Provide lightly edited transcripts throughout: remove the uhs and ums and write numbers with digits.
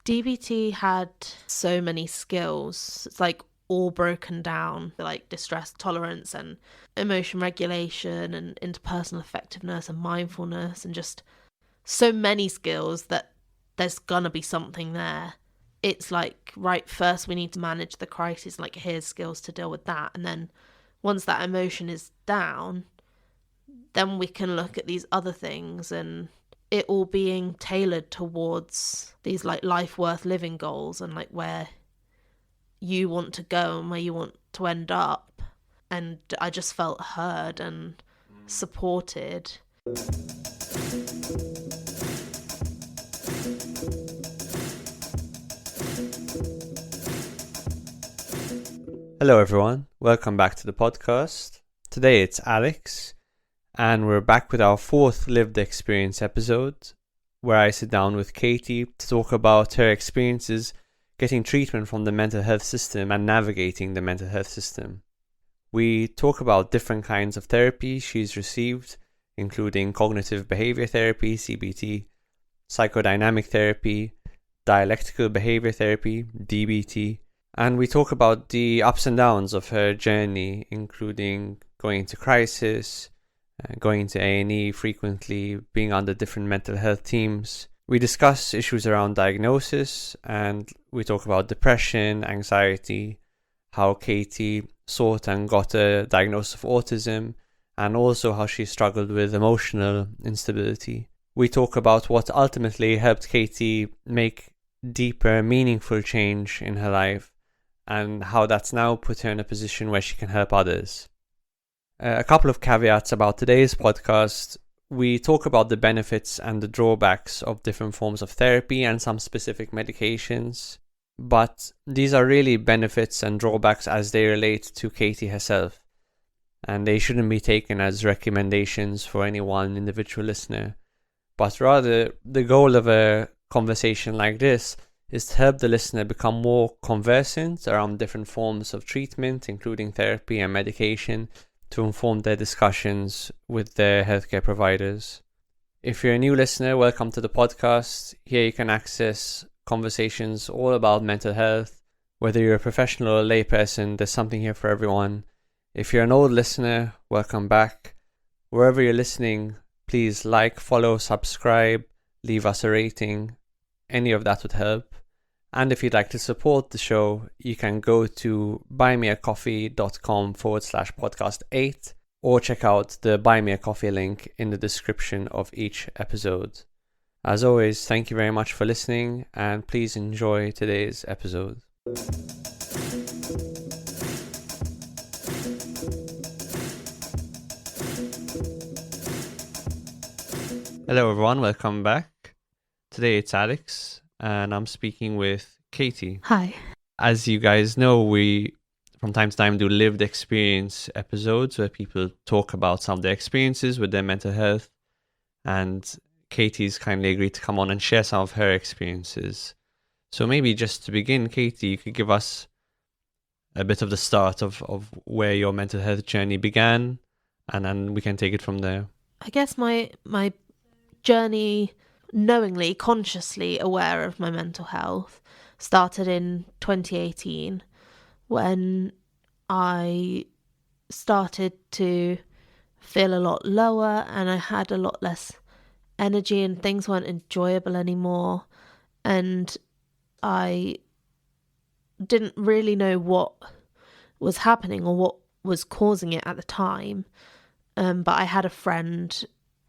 DBT had so many skills. It's like all broken down, like distress tolerance and emotion regulation and interpersonal effectiveness and mindfulness, and just so many skills that there's gonna be something there. It's like, right, first we need to manage the crisis, like here's skills to deal with that, and then once that emotion is down, then we can look at these other things, and it all being tailored towards these like life worth living goals and like where you want to go and where you want to end up. And I just felt heard and supported. Hello everyone, welcome back to the podcast. Today it's Alex, and we're back with our fourth lived experience episode, where I sit down with Katie to talk about her experiences getting treatment from the mental health system and navigating the mental health system. We talk about different kinds of therapy she's received, including Cognitive Behaviour Therapy, CBT, psychodynamic therapy, Dialectical Behaviour Therapy, DBT, and we talk about the ups and downs of her journey, including going into crisis, going into A&E frequently, being under different mental health teams. We discuss issues around diagnosis, and we talk about depression, anxiety, how Katie sought and got a diagnosis of autism, and also how she struggled with emotional instability. We talk about what ultimately helped Katie make deeper, meaningful change in her life, and how that's now put her in a position where she can help others. A couple of caveats about today's podcast. We talk about the benefits and the drawbacks of different forms of therapy and some specific medications, but these are really benefits and drawbacks as they relate to Katie herself, and they shouldn't be taken as recommendations for any one individual listener, but rather the goal of a conversation like this is to help the listener become more conversant around different forms of treatment, including therapy and medication, to inform their discussions with their healthcare providers. If you're a new listener, welcome to the podcast. Here you can access conversations all about mental health. Whether you're a professional or a layperson, there's something here for everyone. If you're an old listener, welcome back. Wherever you're listening, please like, follow, subscribe, leave us a rating. Any of that would help. And if you'd like to support the show, you can go to buymeacoffee.com/podcast8 or check out the Buy Me a Coffee link in the description of each episode. As always, thank you very much for listening, and please enjoy today's episode. Hello everyone, welcome back. Today it's Alex, and I'm speaking with Katie. Hi. As you guys know, we from time to time do lived experience episodes where people talk about some of their experiences with their mental health, and Katie's kindly agreed to come on and share some of her experiences. So maybe just to begin, Katie, you could give us a bit of the start of where your mental health journey began, and then we can take it from there. I guess my journey, knowingly, consciously aware of my mental health, started in 2018 when I started to feel a lot lower and I had a lot less energy and things weren't enjoyable anymore, and I didn't really know what was happening or what was causing it at the time, but I had a friend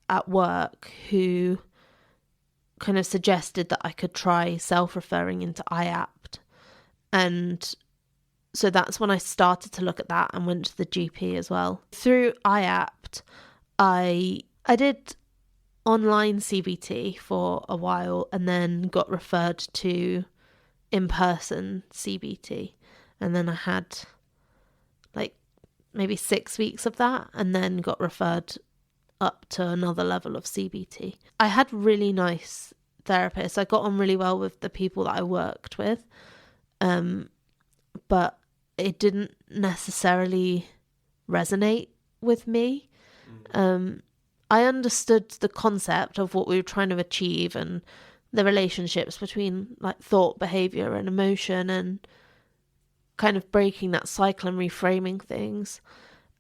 at work who kind of suggested that I could try self-referring into IAPT, and so that's when I started to look at that and went to the GP as well. Through IAPT, I did online CBT for a while and then got referred to in-person CBT, and then I had like maybe 6 weeks of that and then got referred up to another level of CBT. I had really nice therapists. I got on really well with the people that I worked with, but it didn't necessarily resonate with me. I understood the concept of what we were trying to achieve and the relationships between like thought, behavior, and emotion, and kind of breaking that cycle and reframing things.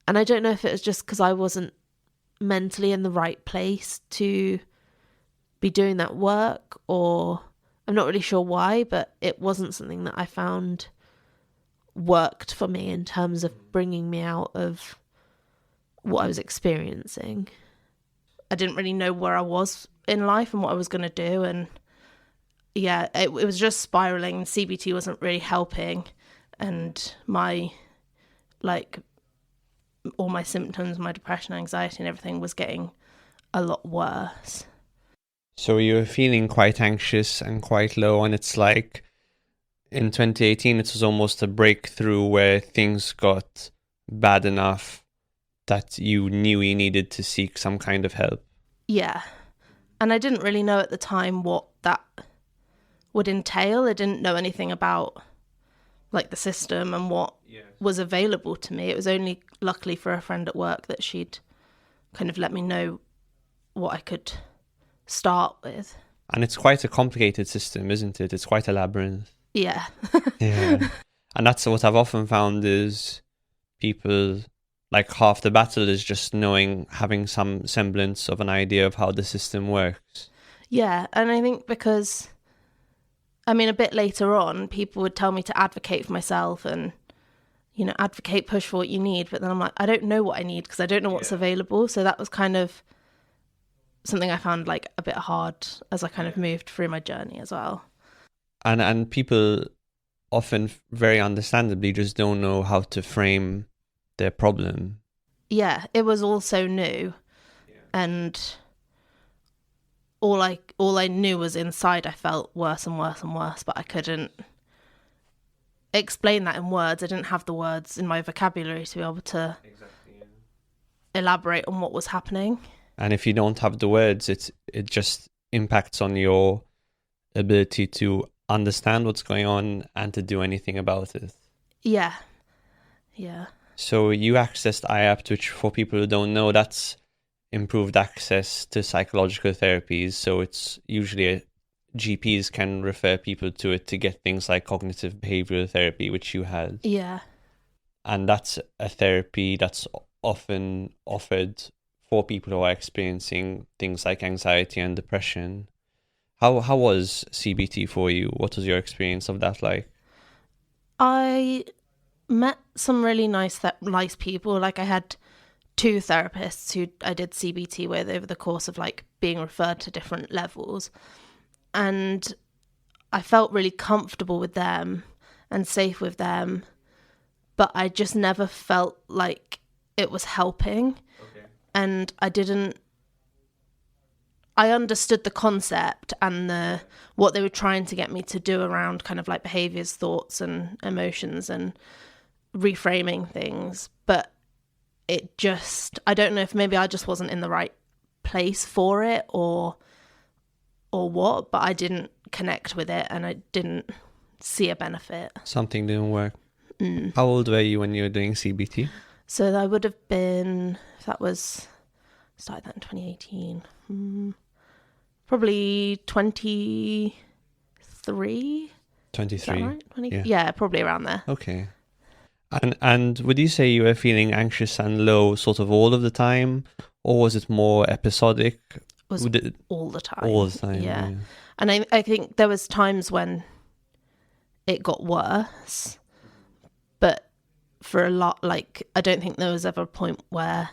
And I don't know if it was just because I wasn't mentally in the right place to be doing that work, or I'm not really sure why, but it wasn't something that I found worked for me in terms of bringing me out of what I was experiencing. I didn't really know where I was in life and what I was going to do, and yeah, it was just spiraling. CBT wasn't really helping, and my all my symptoms, my depression, anxiety and everything was getting a lot worse. So you were feeling quite anxious and quite low, and it's like in 2018 it was almost a breakthrough where things got bad enough that you knew you needed to seek some kind of help. Yeah. And I didn't really know at the time what that would entail. I didn't know anything about like the system and what was available to me. It was only luckily for a friend at work that she'd kind of let me know what I could start with. And it's quite a complicated system, isn't it? It's quite a labyrinth. Yeah. Yeah. And that's what I've often found is people, like half the battle is just having some semblance of an idea of how the system works. Yeah, and I think because, I mean, a bit later on, people would tell me to advocate for myself and, push for what you need. But then I'm like, I don't know what I need because I don't know what's available. So that was kind of something I found like a bit hard as I kind of moved through my journey as well. And people often very understandably just don't know how to frame their problem. Yeah, it was all so new, and all I knew was inside I felt worse and worse and worse, but I couldn't explain that in words. I didn't have the words in my vocabulary to be able to elaborate on what was happening. And if you don't have the words, it just impacts on your ability to understand what's going on and to do anything about it. Yeah. So you accessed IAPT, which for people who don't know, that's improved access to psychological therapies. So it's usually GPs can refer people to it to get things like cognitive behaviour therapy, which you had. Yeah. And that's a therapy that's often offered for people who are experiencing things like anxiety and depression. How was CBT for you? What was your experience of that like? I met some really nice people. Like I had 2 therapists who I did CBT with over the course of like being referred to different levels. And I felt really comfortable with them and safe with them, but I just never felt like it was helping. Okay. And I understood the concept and what they were trying to get me to do around kind of like behaviors, thoughts and emotions and reframing things. But I don't know if maybe I just wasn't in the right place for it or what, but I didn't connect with it and I didn't see a benefit. Something didn't work. How old were you when you were doing CBT? So I would have been, started that in 2018, probably 23. 23? Is that right? Yeah, probably around there. Okay. And would you say you were feeling anxious and low sort of all of the time, or was it more episodic? Was all the time. All the time, yeah. And I think there was times when it got worse, but for a lot, like, I don't think there was ever a point where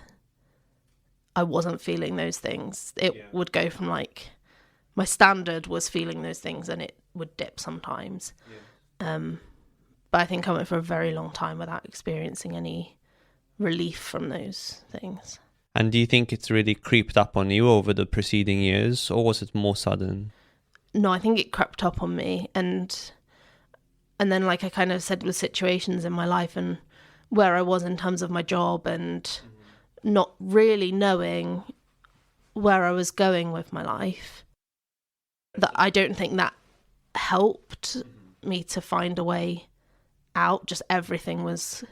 I wasn't feeling those things. It would go from like, my standard was feeling those things and it would dip sometimes. But I think I went for a very long time without experiencing any relief from those things. And do you think it's really creeped up on you over the preceding years, or was it more sudden? No, I think it crept up on me. And then, like I kind of said, with situations in my life and where I was in terms of my job and not really knowing where I was going with my life, that I don't think that helped me to find a way out. Just everything was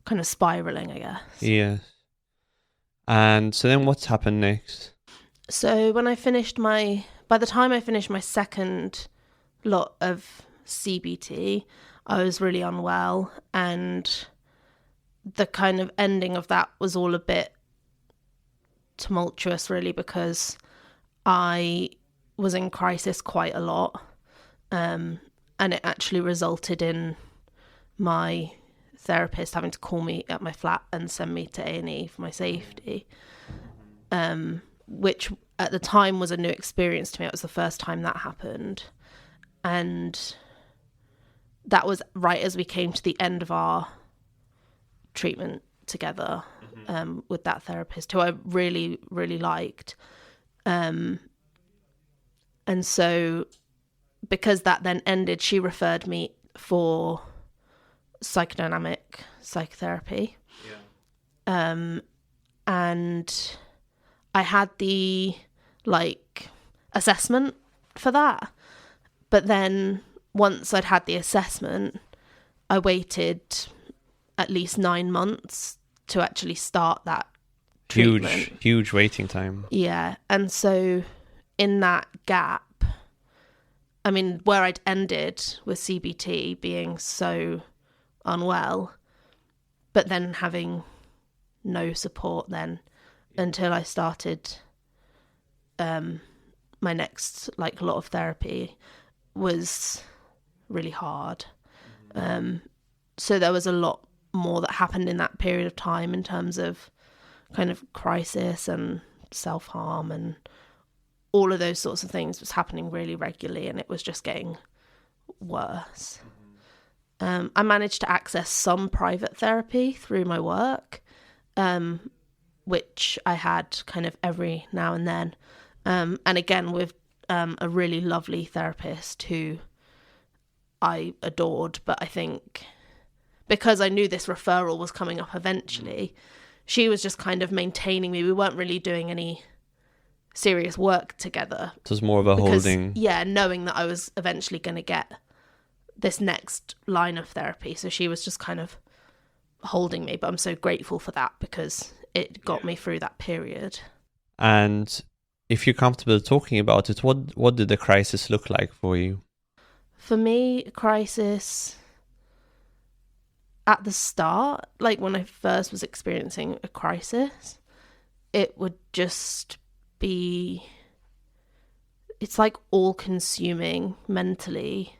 kind of spiraling, I guess. Yes. And so then what's happened next? So when I finished my by the time I finished my second lot of CBT, I was really unwell, and the kind of ending of that was all a bit tumultuous, really, because I was in crisis quite a lot, and it actually resulted in my therapist having to call me at my flat and send me to A&E for my safety, which at the time was a new experience to me. It was the first time that happened, and that was right as we came to the end of our treatment together, with that therapist who I really, really liked. And so because that then ended, she referred me for psychodynamic psychotherapy. And I had the assessment for that. But then once I'd had the assessment, I waited at least 9 months to actually start that treatment. Huge waiting time. Yeah. And so in that gap, I mean, where I'd ended with CBT being so unwell, but then having no support then until I started my next lot of therapy, was really hard. So there was a lot more that happened in that period of time in terms of kind of crisis and self-harm, and all of those sorts of things was happening really regularly, and it was just getting worse. I managed to access some private therapy through my work, which I had kind of every now and then. And again, with a really lovely therapist who I adored, but I think because I knew this referral was coming up eventually, she was just kind of maintaining me. We weren't really doing any serious work together. It was more of a holding. Yeah, knowing that I was eventually going to get this next line of therapy. So she was just kind of holding me, but I'm so grateful for that because it got me through that period. And if you're comfortable talking about it, what did the crisis look like for you? For me, crisis at the start, when I first was experiencing a crisis, it would just be, it's all consuming mentally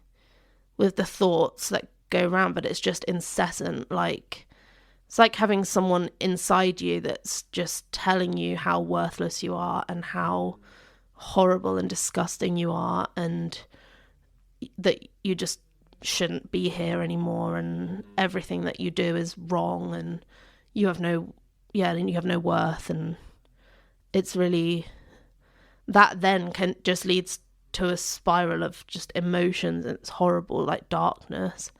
with the thoughts that go around, but it's just incessant. It's like having someone inside you that's just telling you how worthless you are and how horrible and disgusting you are, and that you just shouldn't be here anymore, and everything that you do is wrong, and you have no worth. And it's really, that then just leads to a spiral of just emotions, and it's horrible, darkness.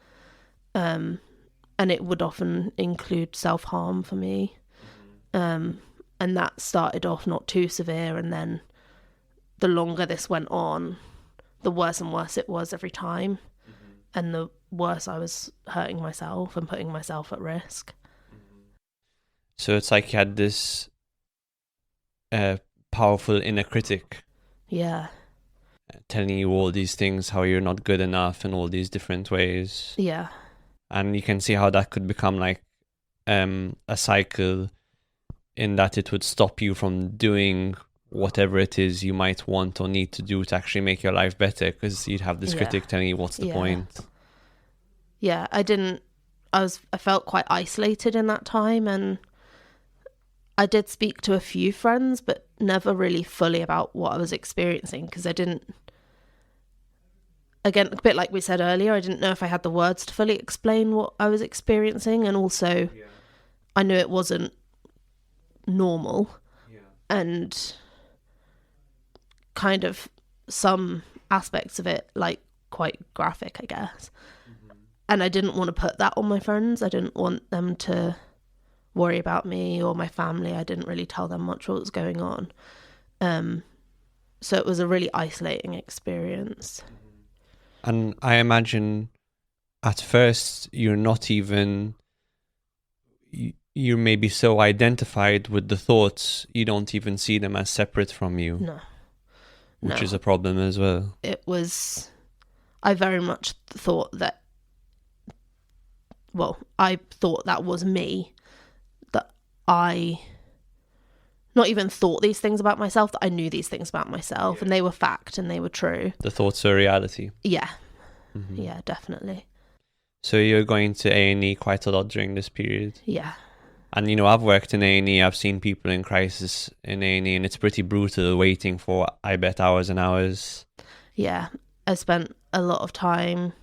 And it would often include self-harm for me. And that started off not too severe, and then the longer this went on, the worse and worse it was every time. And the worse I was hurting myself and putting myself at risk. So it's like you had this powerful inner critic. Yeah. Telling you all these things, how you're not good enough in all these different ways. Yeah. And you can see how that could become a cycle, in that it would stop you from doing whatever it is you might want or need to do to actually make your life better, because you'd have this critic telling you what's the point. Yeah, I felt quite isolated in that time, and I did speak to a few friends, but never really fully about what I was experiencing, because I didn't, again, a bit like we said earlier, I didn't know if I had the words to fully explain what I was experiencing, and also I knew it wasn't normal. And kind of some aspects of it quite graphic, I guess. And I didn't want to put that on my friends. I didn't want them to worry about me or my family. I didn't really tell them much what was going on. So it was a really isolating experience. And I imagine at first you're maybe so identified with the thoughts, you don't even see them as separate from you. Which No. is a problem as well. It was, I very much thought that, well, I thought that was me, that I not even thought these things about myself, that I knew these things about myself, and they were fact and they were true. The thoughts are reality. Yeah. Yeah, definitely. So you're going to A&E quite a lot during this period. Yeah. And, you know, I've worked in A&E, I've seen people in crisis in A&E, and it's pretty brutal waiting for, I bet, hours and hours. Yeah. I spent a lot of time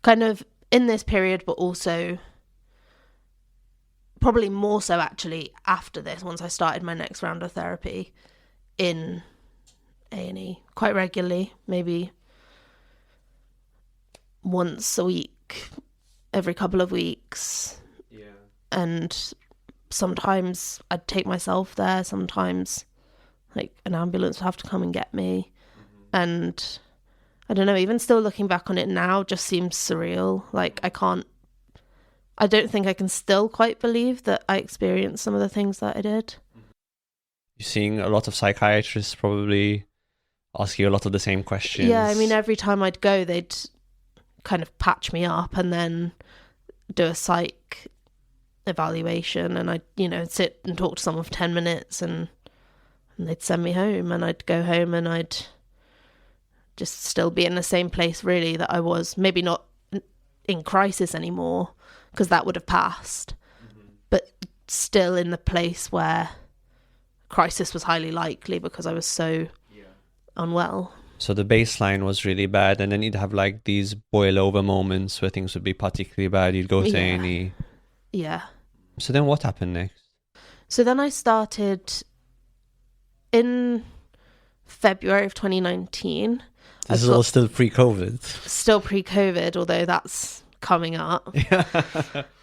kind of in this period, but also probably more so actually after this, once I started my next round of therapy in A&E quite regularly, maybe once a week, every couple of weeks. Yeah. And sometimes I'd take myself there, sometimes like an ambulance would have to come and get me. And I don't know, even still looking back on it now just seems surreal. Like I don't think I can still quite believe that I experienced some of the things that I did. You're seeing a lot of psychiatrists probably ask you a lot of the same questions. Yeah, I mean, every time I'd go, they'd kind of patch me up and then do a psych evaluation, and I'd, you know, sit and talk to someone for 10 minutes and they'd send me home, and I'd go home and I'd just still be in the same place really that I was, maybe not in crisis anymore because that would have passed, but still in the place where crisis was highly likely because I was so unwell. So the baseline was really bad, and then you'd have like these boil over moments where things would be particularly bad. You'd go to A&E. Yeah. So then what happened next? So then I started in February of 2019. This is all still pre-COVID. Still pre-COVID, although that's coming up.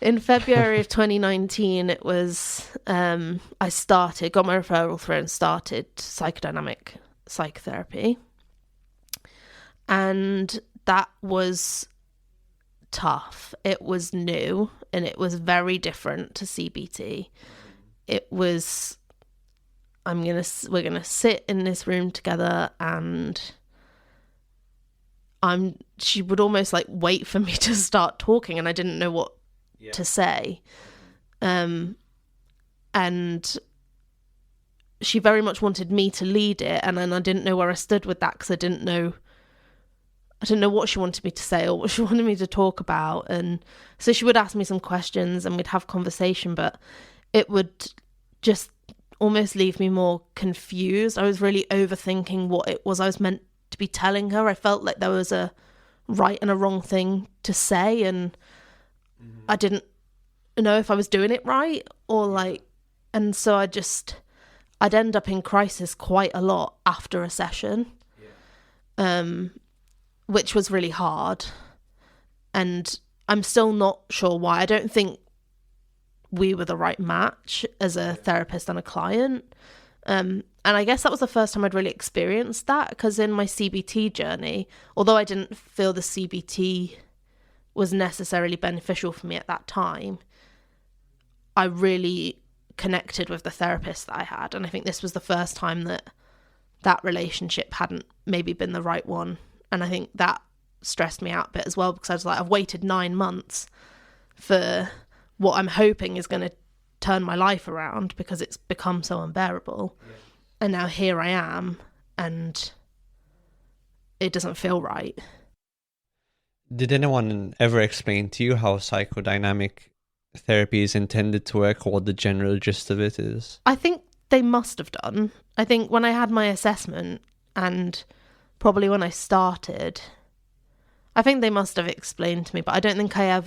In February of 2019, it was, got my referral through and started psychodynamic psychotherapy. And that was tough. It was new and it was very different to CBT. It was, we're gonna sit in this room together, and she would almost like wait for me to start talking, and I didn't know what to say. And she very much wanted me to lead it, and then I didn't know where I stood with that because I didn't know what she wanted me to say or what she wanted me to talk about. And so she would ask me some questions and we'd have conversation, but it would just almost leave me more confused. I was really overthinking what it was I was meant to be telling her. I felt like there was a right and a wrong thing to say, and I didn't know if I was doing it right or like, and so I'd end up in crisis quite a lot after a session. Which was really hard, and I'm still not sure why. I don't think we were the right match as a therapist and a client, and I guess that was the first time I'd really experienced that, because in my CBT journey, although I didn't feel the CBT was necessarily beneficial for me at that time, I really connected with the therapist that I had, and I think this was the first time that relationship hadn't maybe been the right one. And I think that stressed me out a bit as well, because I was like, I've waited 9 months for what I'm hoping is going to turn my life around because it's become so unbearable. And now here I am, and it doesn't feel right. Did anyone ever explain to you how psychodynamic therapy is intended to work, or what the general gist of it is? I think they must have done. I think when I had my assessment, and probably when I started, I think they must have explained to me, but I don't think I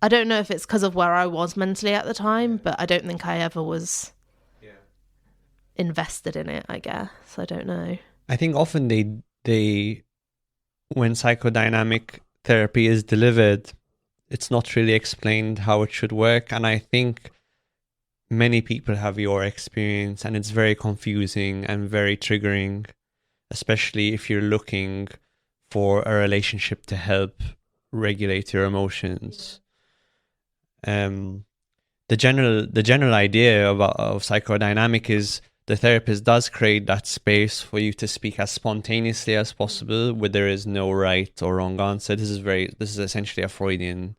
don't know if it's because of where I was mentally at the time, but I don't think I ever was invested in it, I guess. I don't know. I think often they when psychodynamic therapy is delivered, it's not really explained how it should work, and I think many people have your experience, and it's very confusing and very triggering, especially if you're looking for a relationship to help regulate your emotions. The general idea of psychodynamic is the therapist does create that space for you to speak as spontaneously as possible, where there is no right or wrong answer. This is essentially a Freudian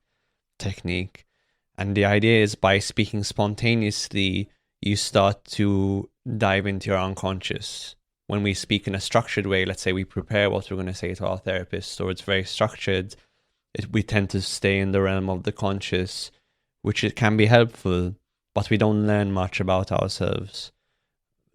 technique. And the idea is, by speaking spontaneously, you start to dive into your unconscious. When we speak in a structured way, let's say we prepare what we're going to say to our therapist, or it's very structured, we tend to stay in the realm of the conscious, which it can be helpful, but we don't learn much about ourselves.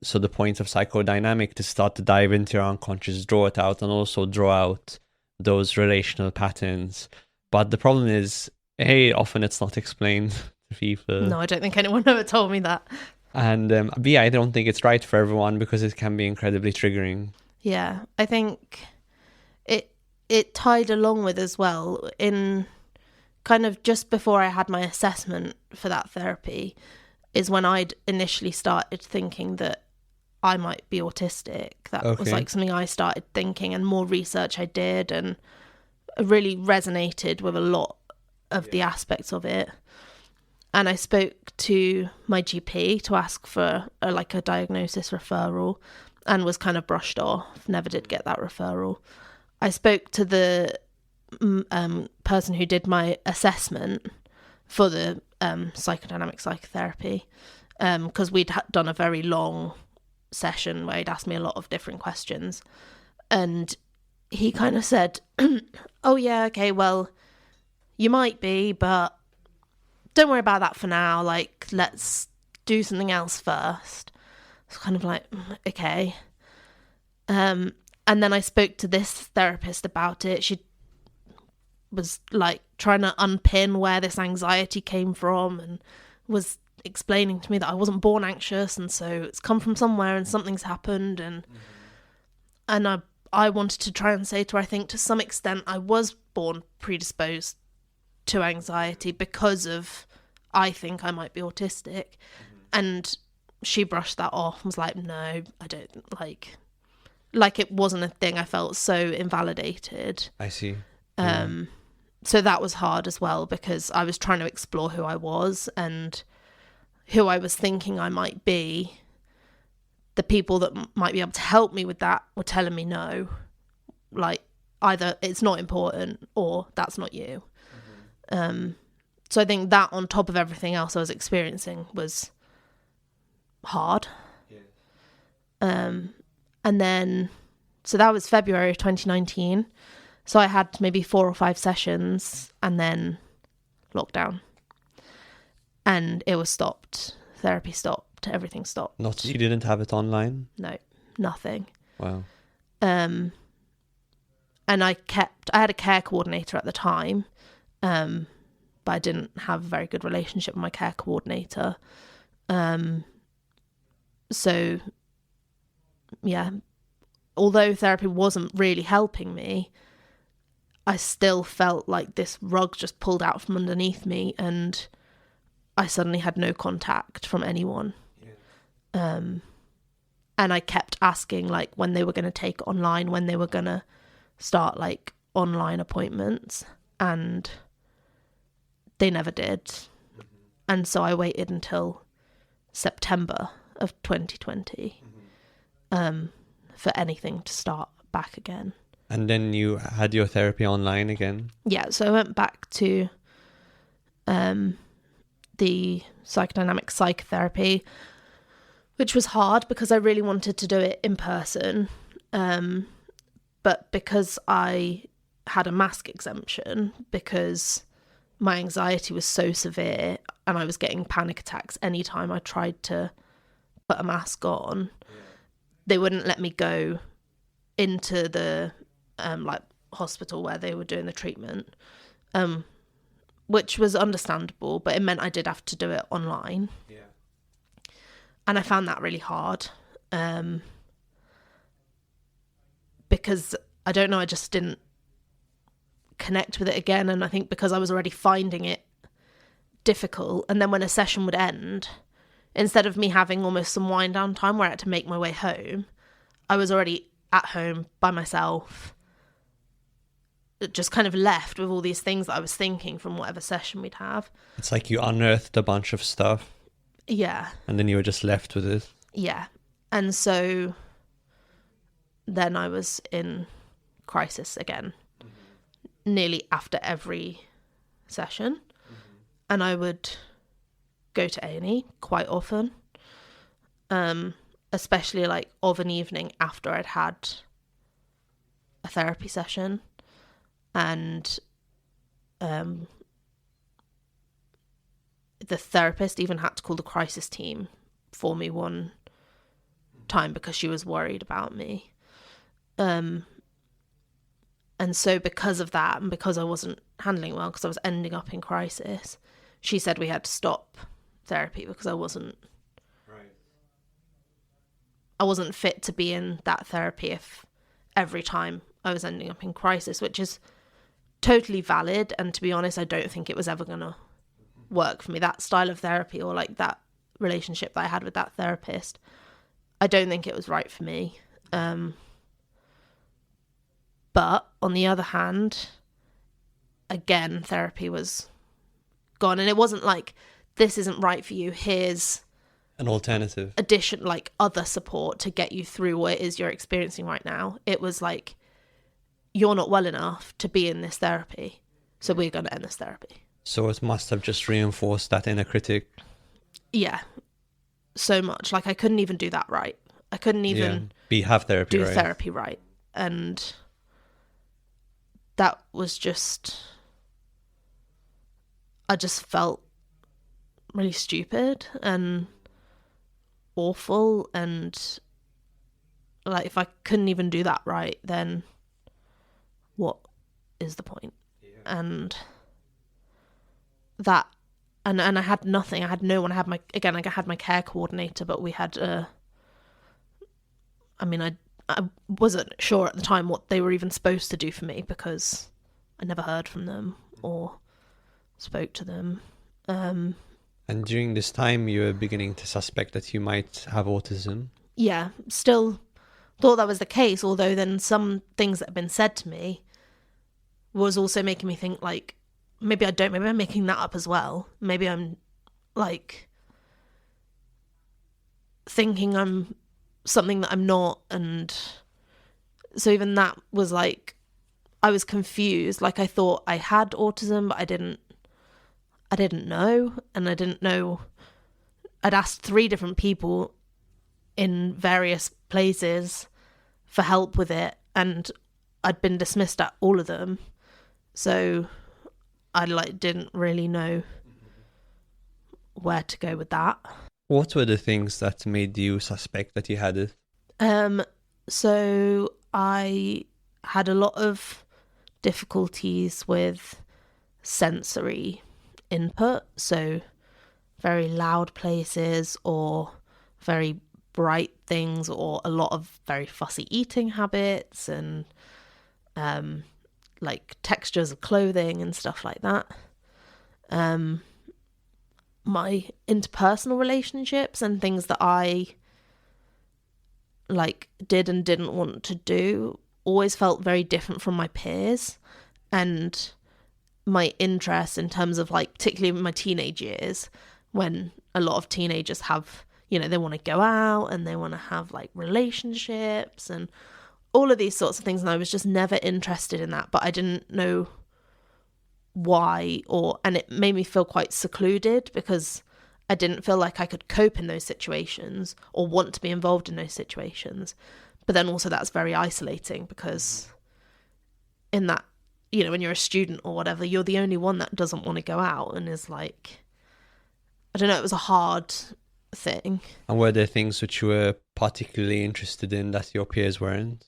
So the point of psychodynamic to start to dive into your unconscious, draw it out, and also draw out those relational patterns. But the problem is, often it's not explained to people. No, I don't think anyone ever told me that. And B, I don't think it's right for everyone because it can be incredibly triggering. Yeah, I think it tied along with as well, in kind of just before I had my assessment for that therapy, is when I'd initially started thinking that I might be autistic. That was like something I started thinking, and more research I did, and really resonated with a lot of the aspects of it. And I spoke to my GP to ask for a diagnosis referral, and was kind of brushed off, never did get that referral. I spoke to the person who did my assessment for the psychodynamic psychotherapy, because we'd done a very long session where he'd asked me a lot of different questions. And he kind of said, oh yeah, okay, well, you might be, but don't worry about that for now. Like, let's do something else first. It's kind of like, okay. And then I spoke to this therapist about it. She was like trying to unpin where this anxiety came from, and was explaining to me that I wasn't born anxious, and so it's come from somewhere and something's happened. And I wanted to try and say to her, I think to some extent I was born predisposed to anxiety because of, I think I might be autistic. And she brushed that off and was like, no, I don't, like it wasn't a thing. I felt so invalidated. I see. So that was hard as well, because I was trying to explore who I was and who I was thinking I might be. The people that might be able to help me with that were telling me no, like either it's not important or that's not you. So I think that, on top of everything else I was experiencing, was hard. And then, so that was February of 2019. So I had maybe 4 or 5 sessions, and then lockdown. And it was stopped. Therapy stopped. Everything stopped. You didn't have it online? No, nothing. Wow. And I had a care coordinator at the time, but I didn't have a very good relationship with my care coordinator. So, yeah, although therapy wasn't really helping me, I still felt like this rug just pulled out from underneath me, and I suddenly had no contact from anyone. And I kept asking, like, when they were going to take online, when they were going to start, like, online appointments, and they never did. And so I waited until September of 2020 for anything to start back again. And then you had your therapy online again? Yeah, so I went back to the psychodynamic psychotherapy, which was hard because I really wanted to do it in person. But because I had a mask exemption, because my anxiety was so severe and I was getting panic attacks anytime I tried to put a mask on, they wouldn't let me go into the hospital where they were doing the treatment, which was understandable, but it meant I did have to do it online. And I found that really hard, because I don't know, I just didn't connect with it again. And I think because I was already finding it difficult, and then when a session would end, instead of me having almost some wind down time where I had to make my way home, I was already at home by myself, just kind of left with all these things that I was thinking from whatever session we'd have. It's like you unearthed a bunch of stuff. Yeah. And then you were just left with it. Yeah. And so then I was in crisis again, nearly after every session. And I would go to A&E quite often, especially like of an evening after I'd had a therapy session. And the therapist even had to call the crisis team for me one time because she was worried about me. And so because of that, and because I wasn't handling well, because I was ending up in crisis, she said we had to stop therapy because I wasn't fit to be in that therapy if every time I was ending up in crisis, which is totally valid. And to be honest, I don't think it was ever going to work for me. That style of therapy, or like that relationship that I had with that therapist, I don't think it was right for me. But on the other hand, again, therapy was gone. And it wasn't like, this isn't right for you, here's an alternative, like other support to get you through what it is you're experiencing right now. It was like, you're not well enough to be in this therapy, so we're going to end this therapy. So it must have just reinforced that inner critic. Yeah, so much. Like, I couldn't even do that right. I couldn't even have therapy do right. therapy right. And that was just, I just felt really stupid and awful. And like, if I couldn't even do that right, then what is the point? And that, and I had nothing. I had no one. I had my care coordinator, but we had I wasn't sure at the time what they were even supposed to do for me because I never heard from them or spoke to them. And during this time, you were beginning to suspect that you might have autism? Yeah, still thought that was the case, although then some things that had been said to me was also making me think, like, maybe I'm making that up as well. Maybe I'm, like, thinking I'm something that I'm not. And so even that was like, I was confused. Like, I thought I had autism, but I didn't know. And I didn't know. I'd asked 3 different people in various places for help with it, and I'd been dismissed at all of them. So I didn't really know where to go with that. What were the things that made you suspect that you had it? So I had a lot of difficulties with sensory input, so very loud places or very bright things, or a lot of very fussy eating habits, and like textures of clothing and stuff like that. My interpersonal relationships and things that I like did and didn't want to do always felt very different from my peers. And my interests in terms of, like, particularly in my teenage years, when a lot of teenagers have, you know, they want to go out and they want to have like relationships and all of these sorts of things, and I was just never interested in that, but I didn't know why, and it made me feel quite secluded because I didn't feel like I could cope in those situations or want to be involved in those situations. But then also that's very isolating because in that, you know, when you're a student or whatever, you're the only one that doesn't want to go out and is like, I don't know, it was a hard thing. And were there things which you were particularly interested in that your peers weren't?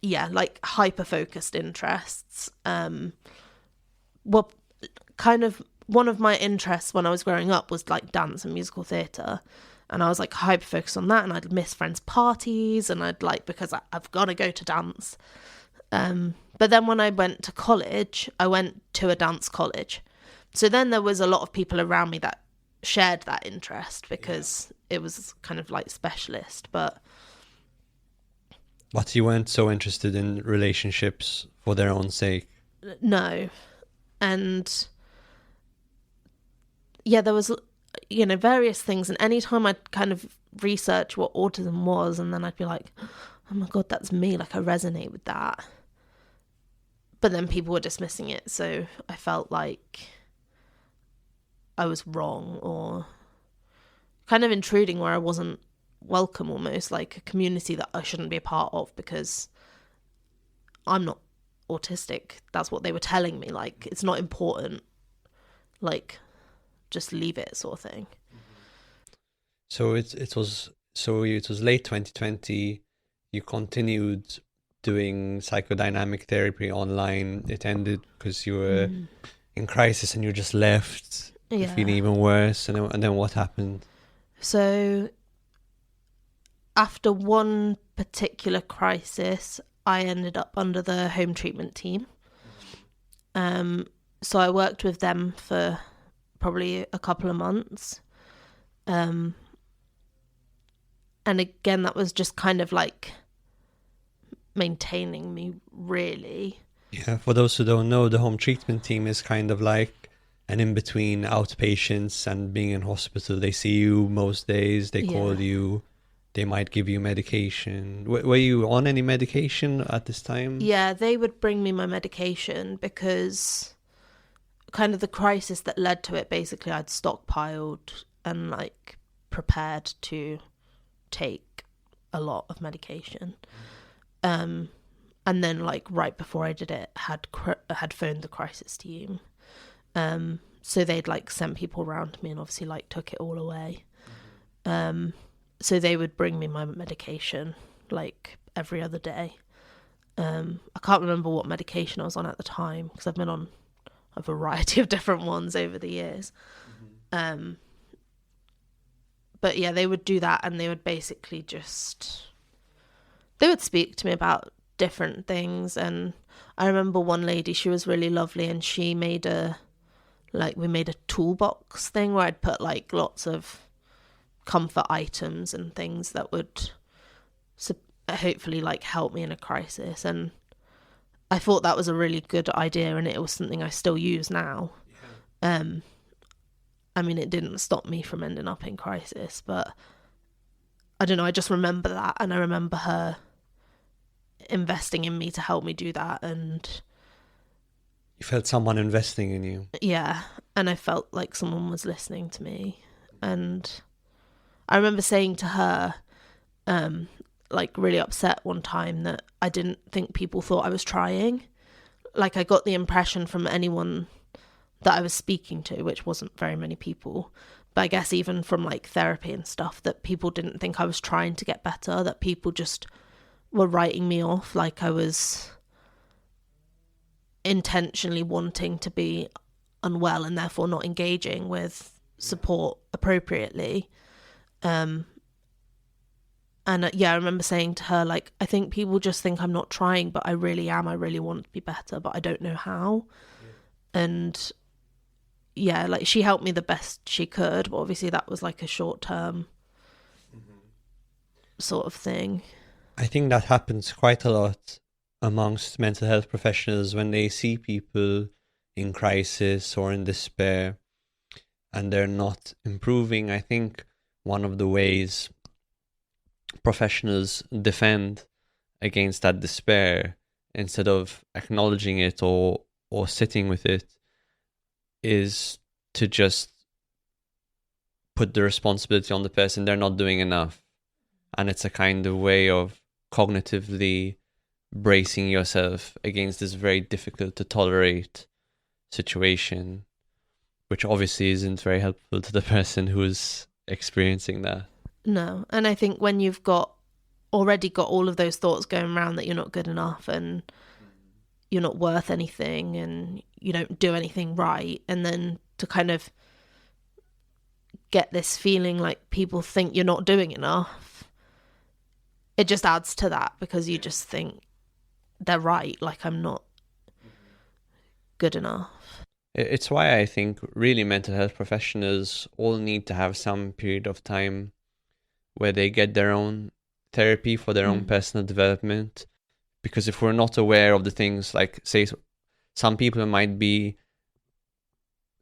Yeah, like hyper-focused interests. Well, kind of one of my interests when I was growing up was like dance and musical theatre. And I was like hyper-focused on that, and I'd miss friends' parties, and I'd like, because I've got to go to dance. But then when I went to college, I went to a dance college. So then there was a lot of people around me that shared that interest because it was kind of like specialist. But you weren't so interested in relationships for their own sake? No. And yeah, there was, various things. And anytime I'd kind of research what autism was, and then I'd be like, oh my God, that's me. Like, I resonate with that. But then people were dismissing it. So I felt like I was wrong, or kind of intruding where I wasn't welcome, almost like a community that I shouldn't be a part of because I'm not autistic. That's what they were telling me. Like, it's not important. Like, just leave it, sort of thing. So it was late 2020. You continued doing psychodynamic therapy online. It ended because you were in crisis and you just left, feeling even worse. And then what happened? So after one particular crisis, I ended up under the home treatment team. So I worked with them for probably a couple of months. And again, that was just kind of like maintaining me, really. Yeah, for those who don't know, the home treatment team is kind of like an in-between outpatients and being in hospital. They see you most days, they call you, they might give you medication. Were you on any medication at this time? Yeah, they would bring me my medication because kind of the crisis that led to it, basically I'd stockpiled and like prepared to take a lot of medication. And then like right before I did it, had phoned the crisis team. So they'd like sent people around me and obviously like took it all away. So they would bring me my medication like every other day. I can't remember what medication I was on at the time because I've been on a variety of different ones over the years. But yeah, they would do that, and they would basically they would speak to me about different things. And I remember one lady, she was really lovely, and she made we made a toolbox thing where I'd put like lots of comfort items and things that would hopefully like help me in a crisis. And I thought that was a really good idea, and it was something I still use now. I mean, it didn't stop me from ending up in crisis, but I don't know, I just remember that, and I remember her investing in me to help me do that. And you felt someone investing in you. Yeah, and I felt like someone was listening to me. And I remember saying to her, like really upset one time, that I didn't think people thought I was trying. Like, I got the impression from anyone that I was speaking to, which wasn't very many people, but I guess even from like therapy and stuff, that people didn't think I was trying to get better, that people just were writing me off like I was intentionally wanting to be unwell and therefore not engaging with support appropriately. And I remember saying to her, like, I think people just think I'm not trying, but I really am. I really want to be better, but I don't know how. And yeah, like, she helped me the best she could, but obviously that was like a short-term sort of thing. I think that happens quite a lot amongst mental health professionals when they see people in crisis or in despair and they're not improving. I think one of the ways professionals defend against that despair, instead of acknowledging it or sitting with it, is to just put the responsibility on the person. They're not doing enough. And it's a kind of way of cognitively bracing yourself against this very difficult to tolerate situation, which obviously isn't very helpful to the person who's experiencing that. No, and I think when you've already got all of those thoughts going around that you're not good enough and you're not worth anything and you don't do anything right, and then to kind of get this feeling like people think you're not doing enough, it just adds to that, because you just think they're right, like I'm not good enough. It's why I think really mental health professionals all need to have some period of time where they get their own therapy for their own personal development. Because if we're not aware of the things, like, say, some people might be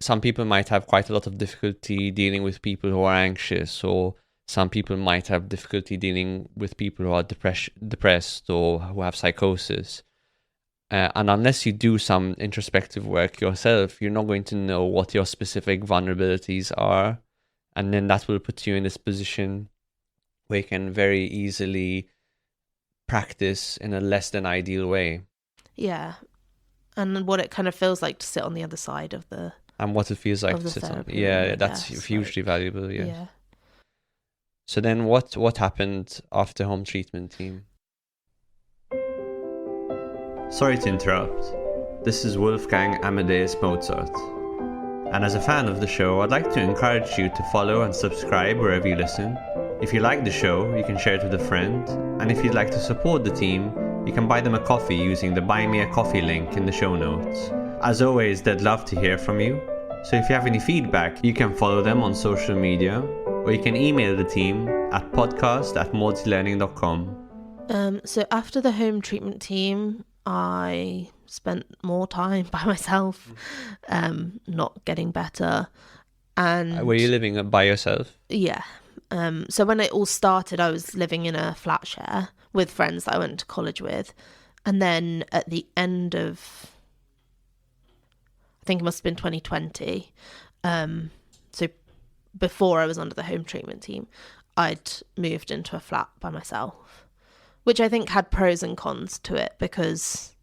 some people might have quite a lot of difficulty dealing with people who are anxious, or some people might have difficulty dealing with people who are depressed or who have psychosis. And unless you do some introspective work yourself, you're not going to know what your specific vulnerabilities are. And then that will put you in this position where you can very easily practice in a less than ideal way. Yeah. And what it kind of feels like to sit on the other side of the... And what it feels like to sit on. Yeah, that's hugely valuable, yes. Yeah. So then what happened after home treatment team? Sorry to interrupt. This is Wolfgang Amadeus Mozart. And as a fan of the show, I'd like to encourage you to follow and subscribe wherever you listen. If you like the show, you can share it with a friend. And if you'd like to support the team, you can buy them a coffee using the Buy Me a Coffee link in the show notes. As always, they'd love to hear from you. So if you have any feedback, you can follow them on social media, or you can email the team at podcast@modslearning.com. So after the home treatment team, I spent more time by myself, not getting better. And were you living by yourself? Yeah. So when it all started, I was living in a flat share with friends that I went to college with. And then at the end of, I think it must have been 2020, so before I was under the home treatment team, I'd moved into a flat by myself, which I think had pros and cons to it, because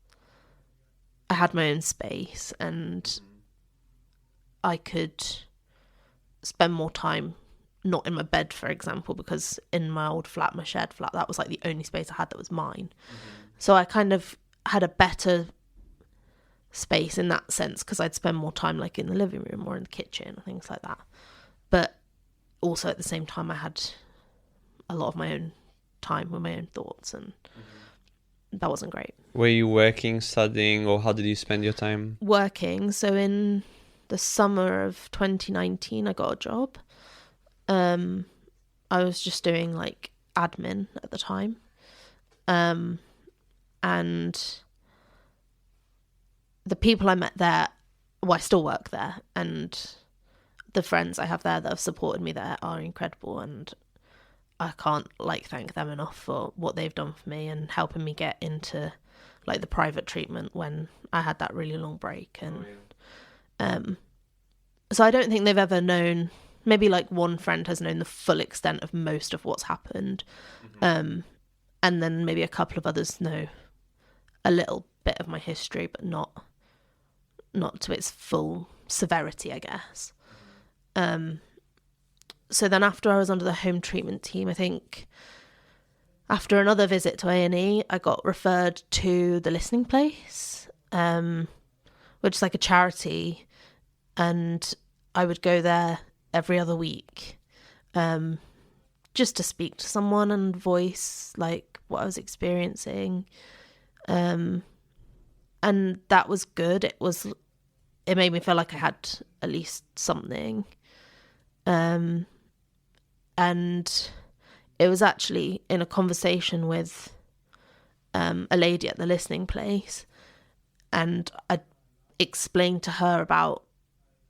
I had my own space and I could spend more time not in my bed, for example, because in my old flat, my shared flat, that was like the only space I had that was mine. So I kind of had a better space in that sense, because I'd spend more time like in the living room or in the kitchen or things like that. But also at the same time, I had a lot of my own time with my own thoughts, and that wasn't great. Were you working, studying, or how did you spend your time? Working. So in the summer of 2019, I got a job. I was just doing like admin at the time. And the people I met there, well, I still work there, and the friends I have there that have supported me there are incredible, and I can't like thank them enough for what they've done for me and helping me get into like the private treatment when I had that really long break. And so I don't think they've ever known, maybe like one friend has known the full extent of most of what's happened. And then maybe a couple of others know a little bit of my history, but not to its full severity, I guess. So then after I was under the home treatment team, I think after another visit to A&E, I got referred to the Listening Place, which is like a charity, and I would go there every other week, just to speak to someone and voice like what I was experiencing. And that was good. It made me feel like I had at least something. And it was actually in a conversation with a lady at the Listening Place, and I explained to her about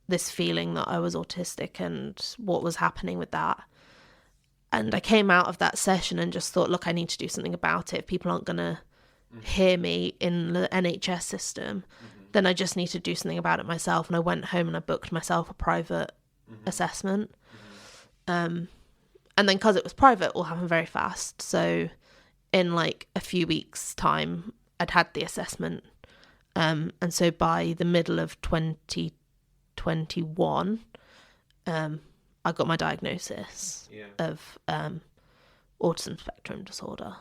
this feeling that I was autistic and what was happening with that. And I came out of that session and just thought, look, I need to do something about it. If people aren't going to hear me in the NHS system, then I just need to do something about it myself. And I went home and I booked myself a private assessment. And then because it was private, it all happened very fast. So in like a few weeks' time, I'd had the assessment. And so by the middle of 2021, I got my diagnosis of autism spectrum disorder.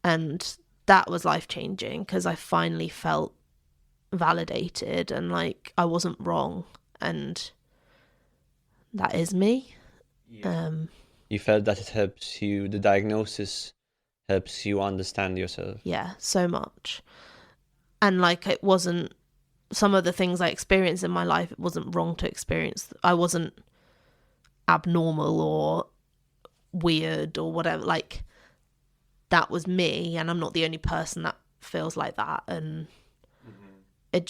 And that was life-changing, because I finally felt validated and like I wasn't wrong, and that is me. You felt that it helps you, the diagnosis helps you understand yourself. Yeah, so much. And like it wasn't, some of the things I experienced in my life, it wasn't wrong to experience. I wasn't abnormal or weird or whatever. Like that was me, and I'm not the only person that feels like that. And it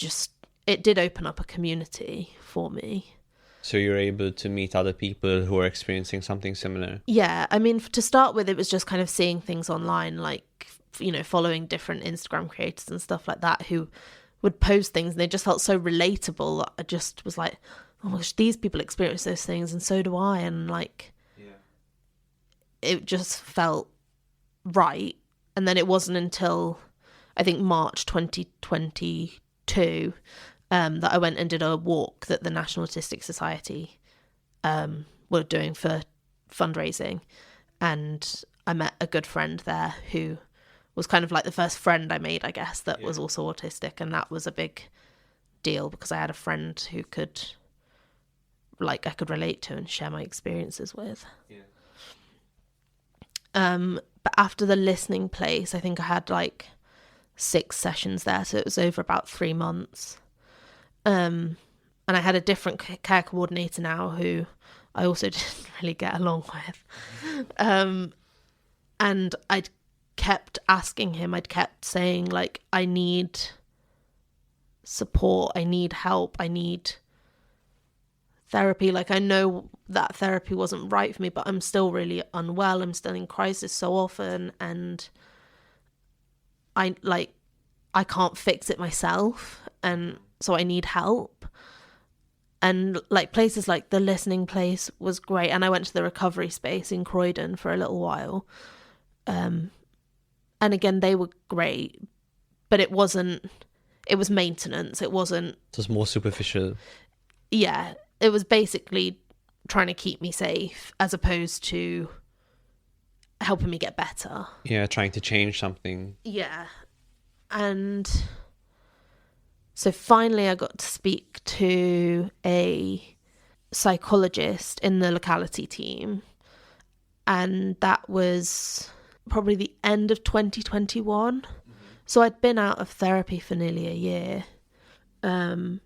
it did open up a community for me. So you're able to meet other people who are experiencing something similar. Yeah, I mean, to start with, it was just kind of seeing things online, like, you know, following different Instagram creators and stuff like that who would post things, and they just felt so relatable that I just was like, oh my gosh, these people experience those things and so do I. And like, it just felt right. And then it wasn't until I think March 2022 that I went and did a walk that the National Autistic Society were doing for fundraising, and I met a good friend there who was kind of like the first friend I made, I guess, that was also autistic, and that was a big deal because I had a friend who I could relate to and share my experiences with. But after the listening place, I think I had like 6 sessions there, so it was over about 3 months. And I had a different care coordinator now who I also didn't really get along with. And I'd kept asking him, I'd kept saying, like, I need support, I need help, I need therapy. Like, I know that therapy wasn't right for me, but I'm still really unwell. I'm still in crisis so often, and I can't fix it myself, and so I need help. And like places like the listening place was great, and I went to the recovery space in Croydon for a little while. And again, they were great, but it was maintenance. It wasn't... It was more superficial. Yeah, it was basically trying to keep me safe as opposed to helping me get better. Yeah, trying to change something. Yeah. And so finally I got to speak to a psychologist in the locality team, and that was probably the end of 2021. So I'd been out of therapy for nearly a year, and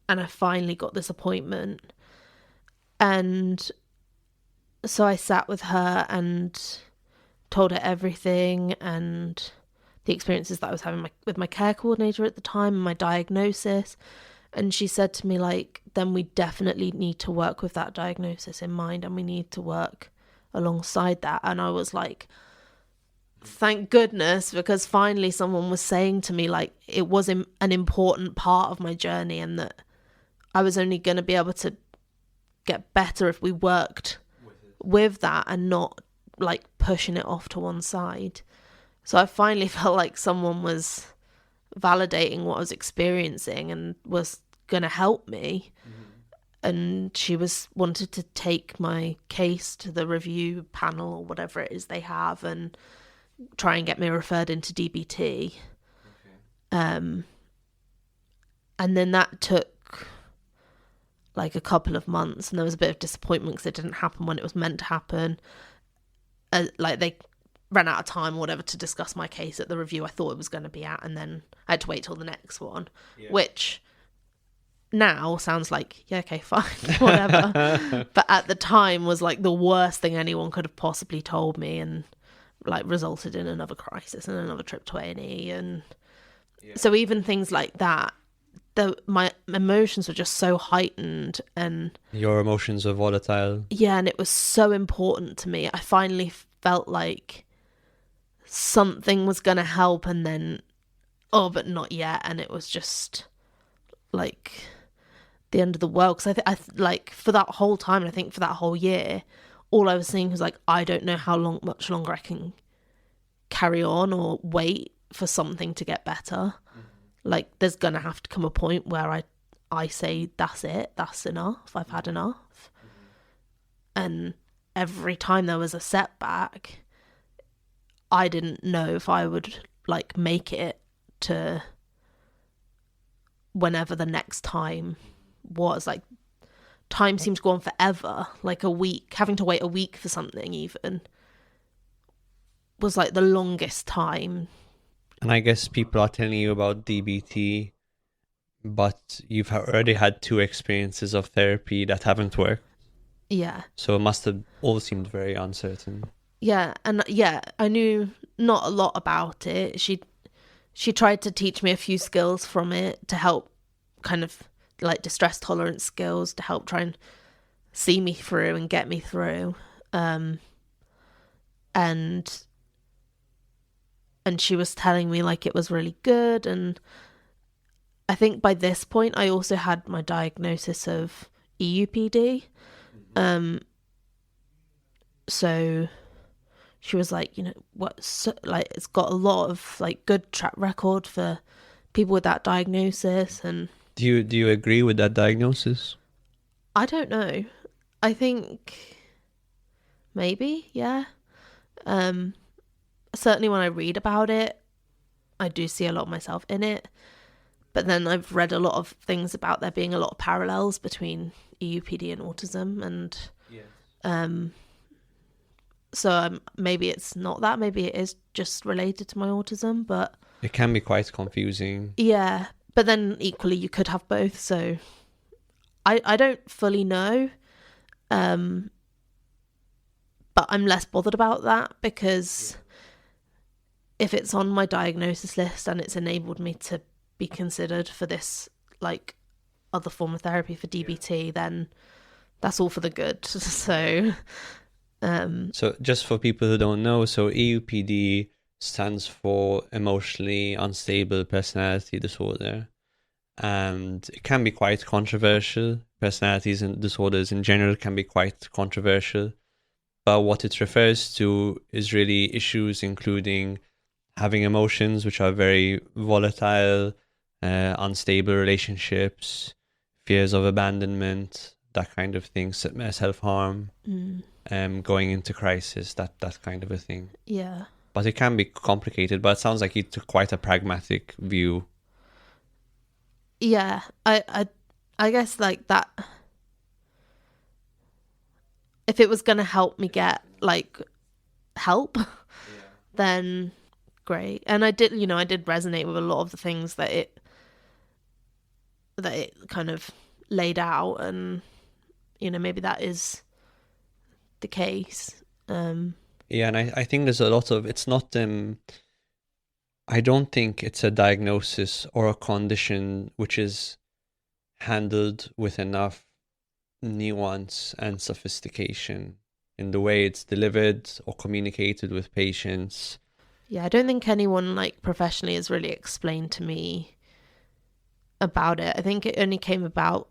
I finally got this appointment. And so I sat with her and told her everything and the experiences that I was having with my care coordinator at the time and my diagnosis. And she said to me, like, then we definitely need to work with that diagnosis in mind, and we need to work alongside that. And I was like, thank goodness, because finally someone was saying to me, like, it was an important part of my journey, and that I was only going to be able to get better if we worked with that and not like pushing it off to one side. So I finally felt like someone was validating what I was experiencing and was going to help me. And she wanted to take my case to the review panel or whatever it is they have and try and get me referred into DBT. And then that took like a couple of months, and there was a bit of disappointment because it didn't happen when it was meant to happen. Like they ran out of time or whatever to discuss my case at the review I thought it was going to be at, and then I had to wait till the next one, which now sounds like, yeah, okay, fine, whatever. But at the time was like the worst thing anyone could have possibly told me, and like resulted in another crisis and another trip to A&E. And so even things like that, my emotions were just so heightened, and your emotions were volatile. Yeah, and it was so important to me. I finally felt like something was going to help, and then, oh, but not yet. And it was just like the end of the world. Because I like for that whole time, and I think for that whole year, all I was thinking was like, I don't know how much longer I can carry on or wait for something to get better. Like, there's going to have to come a point where I say, that's it, that's enough, I've had enough. And every time there was a setback, I didn't know if I would, like, make it to whenever the next time was. Like, time seemed to go on forever, like a week. Having to wait a week for something even was, like, the longest time. And I guess people are telling you about DBT, but you've already had 2 experiences of therapy that haven't worked. Yeah. So it must have all seemed very uncertain. Yeah, and yeah, I knew not a lot about it. She tried to teach me a few skills from it to help kind of like distress tolerance skills to help try and see me through and get me through. And she was telling me like it was really good. And I think by this point I also had my diagnosis of EUPD. So she was like, you know, it's got a lot of like good track record for people with that diagnosis. And Do you agree with that diagnosis? I don't know. I think maybe, yeah. Certainly when I read about it, I do see a lot of myself in it. But then I've read a lot of things about there being a lot of parallels between EUPD and autism, and so maybe it's not that. Maybe it is just related to my autism, but it can be quite confusing. Yeah, but then equally you could have both. So I don't fully know, but I'm less bothered about that because if it's on my diagnosis list and it's enabled me to be considered for this like other form of therapy for DBT, then that's all for the good. So just for people who don't know, so EUPD stands for emotionally unstable personality disorder, and it can be quite controversial. Personalities and disorders in general can be quite controversial, but what it refers to is really issues including having emotions which are very volatile, unstable relationships, fears of abandonment, that kind of thing, self-harm, going into crisis, that kind of a thing. Yeah. But it can be complicated, but it sounds like you took quite a pragmatic view. Yeah, I guess like that, if it was going to help me get like help, then great. And I did resonate with a lot of the things that it kind of laid out, and you know, maybe that is the case. Yeah, and I think there's a lot of, it's not I don't think it's a diagnosis or a condition which is handled with enough nuance and sophistication in the way it's delivered or communicated with patients. Yeah, I don't think anyone like professionally has really explained to me about it. I think it only came about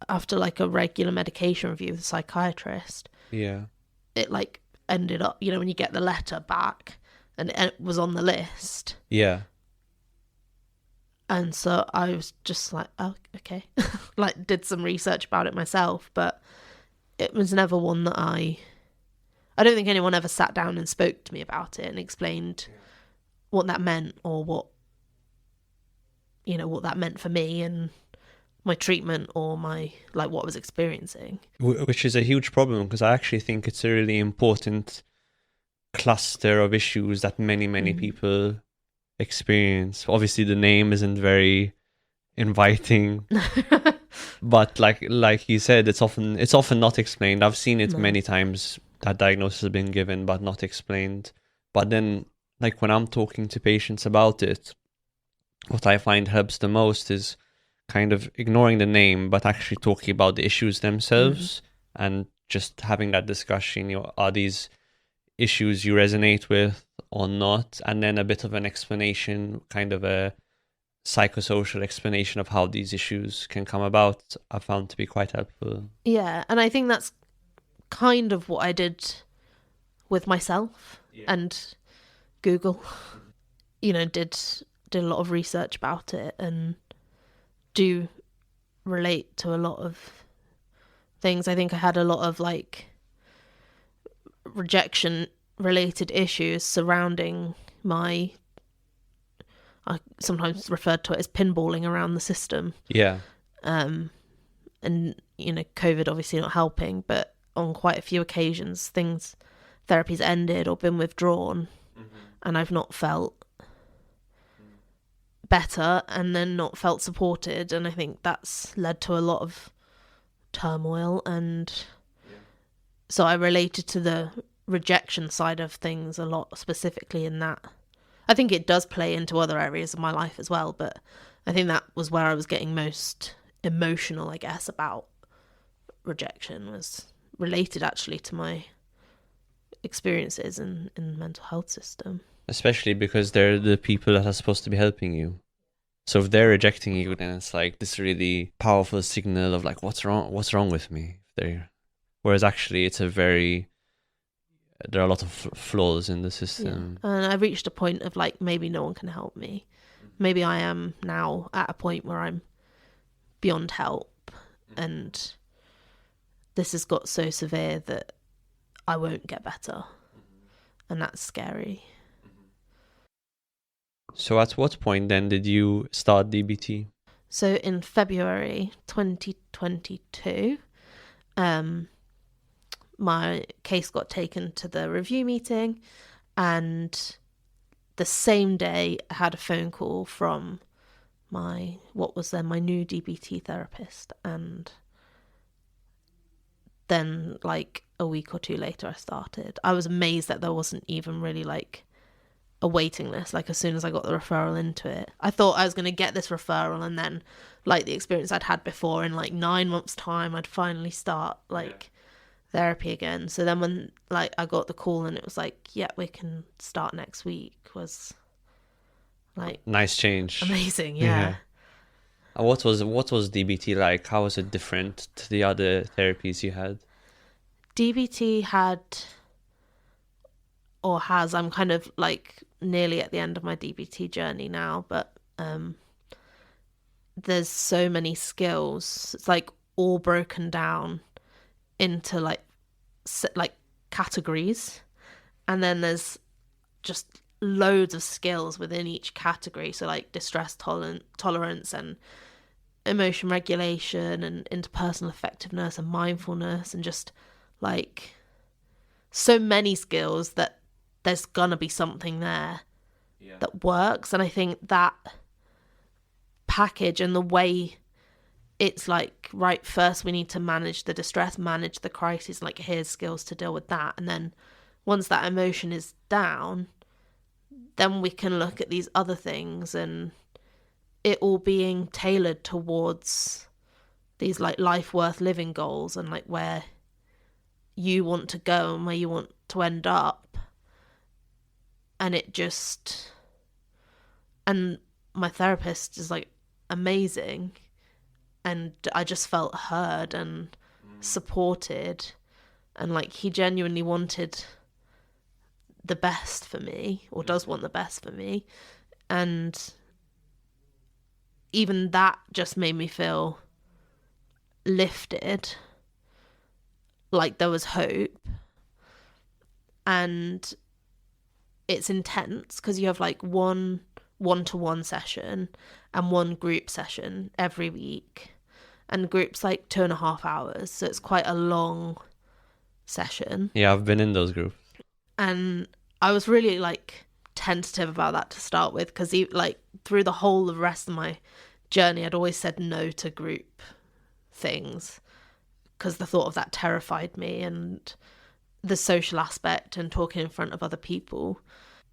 after like a regular medication review with a psychiatrist. Yeah. It like ended up, you know, when you get the letter back and it was on the list. Yeah. And so I was just like, oh, okay. Like did some research about it myself, but it was never one that I don't think anyone ever sat down and spoke to me about it and explained what that meant, or what that meant for me and my treatment, or my like what I was experiencing. Which is a huge problem, because I actually think it's a really important cluster of issues that many people experience. Obviously the name isn't very inviting, but like you said, it's often not explained. I've seen it many times, that diagnosis has been given but not explained. But then like when I'm talking to patients about it, what I find helps the most is kind of ignoring the name but actually talking about the issues themselves, and just having that discussion, are these issues you resonate with or not, and then a bit of an explanation, kind of a psychosocial explanation of how these issues can come about, I found to be quite helpful. Yeah, and I think that's kind of what I did with myself and Google. You know, did a lot of research about it and do relate to a lot of things. I think I had a lot of like rejection related issues surrounding I sometimes referred to it as pinballing around the system. Yeah. And you know, COVID obviously not helping, but on quite a few occasions therapies ended or been withdrawn, and I've not felt better and then not felt supported, and I think that's led to a lot of turmoil. And so I related to the rejection side of things a lot, specifically in that. I think it does play into other areas of my life as well, but I think that was where I was getting most emotional, I guess, about rejection, was related actually to my experiences in the mental health system. Especially because they're the people that are supposed to be helping you. So if they're rejecting you, then it's like this really powerful signal of like, what's wrong with me? Whereas actually there are a lot of flaws in the system. Yeah. And I reached a point of like, maybe no one can help me. Maybe I am now at a point where I'm beyond help, and this has got so severe that I won't get better. And that's scary. So at what point then did you start DBT? So in February 2022, my case got taken to the review meeting, and the same day I had a phone call from my new DBT therapist, and then like a week or two later I started. I was amazed that there wasn't even really like a waiting list. Like as soon as I got the referral into it, I thought I was going to get this referral, and then like the experience I'd had before, in like 9 months time I'd finally start like therapy again. So then when like I got the call and it was like, yeah, we can start next week, was like nice change. Amazing. Yeah. What was DBT like? How was it different to the other therapies you had? DBT had, or has, I'm kind of like nearly at the end of my DBT journey now, but there's so many skills. It's like all broken down into like categories, and then there's just loads of skills within each category. So like distress tolerance and emotion regulation and interpersonal effectiveness and mindfulness, and just like so many skills that there's gonna be something there that works. And I think that package and the way it's like, right, first we need to manage the distress, manage the crisis, like here's skills to deal with that, and then once that emotion is down, then we can look at these other things, and it all being tailored towards these like life worth living goals, and like where you want to go and where you want to end up. And it just, and my therapist is like amazing, and I just felt heard and supported, and like he genuinely wanted the best for me, or does want the best for me. And even that just made me feel lifted, like there was hope. And it's intense because you have like one one-to-one session and one group session every week, and group's like 2.5 hours, so it's quite a long session. Yeah, I've been in those groups. And I was really like tentative about that to start with, because like through the whole of the rest of my journey I'd always said no to group things, because the thought of that terrified me, and the social aspect and talking in front of other people.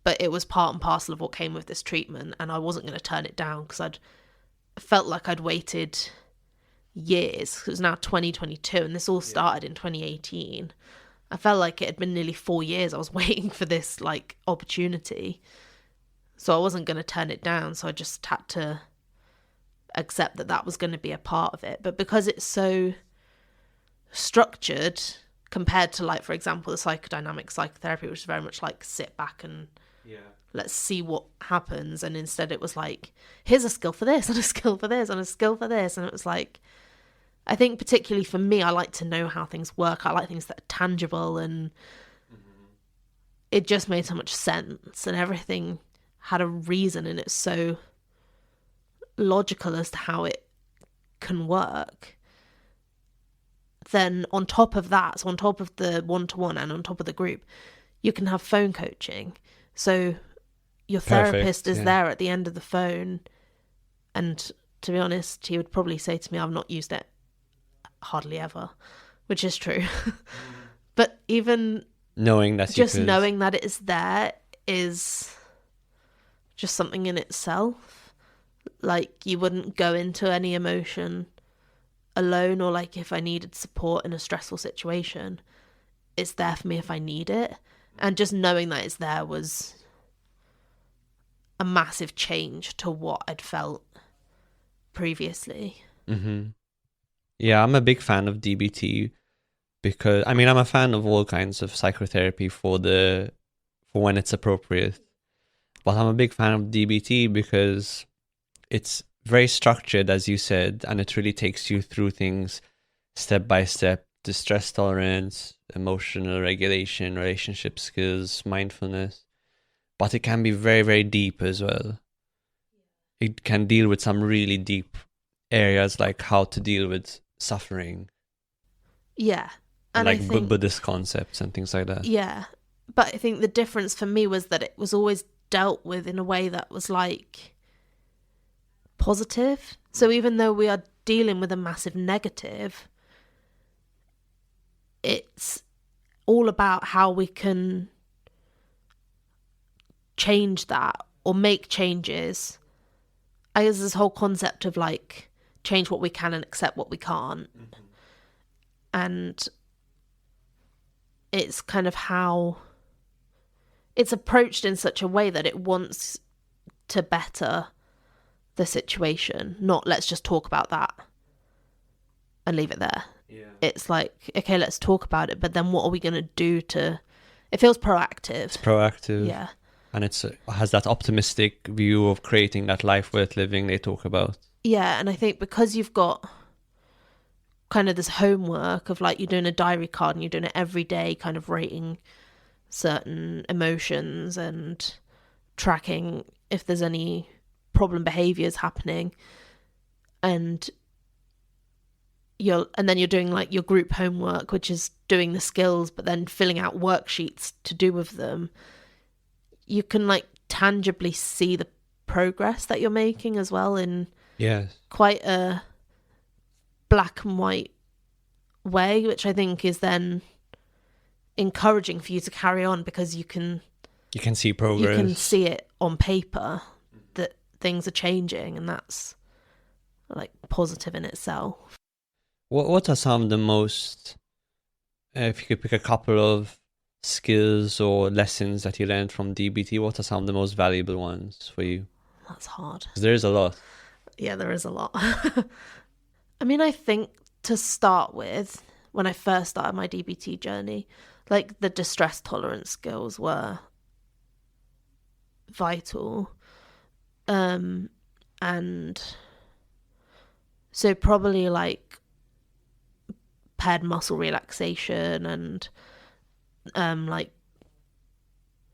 But it was part and parcel of what came with this treatment, and I wasn't going to turn it down, because I'd felt like I'd waited years. It was now 2022 and this all started in 2018. I felt like it had been nearly 4 years I was waiting for this like opportunity, so I wasn't going to turn it down. So I just had to accept that was going to be a part of it. But because it's so structured compared to like, for example, the psychodynamic psychotherapy, which is very much like sit back and let's see what happens, and instead it was like, here's a skill for this and a skill for this and a skill for this. And it was like, I think particularly for me, I like to know how things work. I like things that are tangible, and it just made so much sense, and everything had a reason, and it's so logical as to how it can work. Then on top of that, so on top of the one-to-one and on top of the group, you can have phone coaching. So your therapist is there at the end of the phone, and to be honest, he would probably say to me, I've not used it hardly ever, which is true. But even knowing that knowing that it is there is just something in itself. like you wouldn't go into any emotion alone, or like if I needed support in a stressful situation, it's there for me if I need it. And just knowing that it's there was a massive change to what I'd felt previously. Mm-hmm. Yeah, I'm a big fan of DBT because I'm a fan of all kinds of psychotherapy for when it's appropriate. But I'm a big fan of DBT because it's very structured, as you said, and it really takes you through things step by step: the stress tolerance, emotional regulation, relationship skills, mindfulness. But it can be very, very deep as well. It can deal with some really deep areas, like how to deal with suffering. Yeah. And I like think, Buddhist concepts and things like that. yeah. But I think the difference for me was that it was always dealt with in a way that was like positive. So even though we are dealing with a massive negative, it's all about how we can change that or make changes. I guess this whole concept of like change what we can and accept what we can't. Mm-hmm. And it's kind of how it's approached in such a way that it wants to better the situation, not let's just talk about that and leave it there. Yeah. It's like, okay, let's talk about it, but then what are we going to do to... It feels proactive. It's proactive. Yeah. And it has that optimistic view of creating that life worth living they talk about. Yeah, and I think because you've got kind of this homework of like you're doing a diary card and you're doing it every day, kind of rating certain emotions and tracking if there's any problem behaviors happening, and then you're doing like your group homework, which is doing the skills but then filling out worksheets to do with them. You can like tangibly see the progress that you're making as well in quite a black and white way, which I think is then encouraging for you to carry on, because you can see progress. You can see it on paper that things are changing, and that's like positive in itself. What are some of the most, if you could pick a couple of skills or lessons that you learned from DBT, what are some of the most valuable ones for you? That's hard. 'Cause there is a lot. Yeah, there is a lot. I mean, I think to start with, when I first started my DBT journey, like the distress tolerance skills were vital. And so probably like paired muscle relaxation and like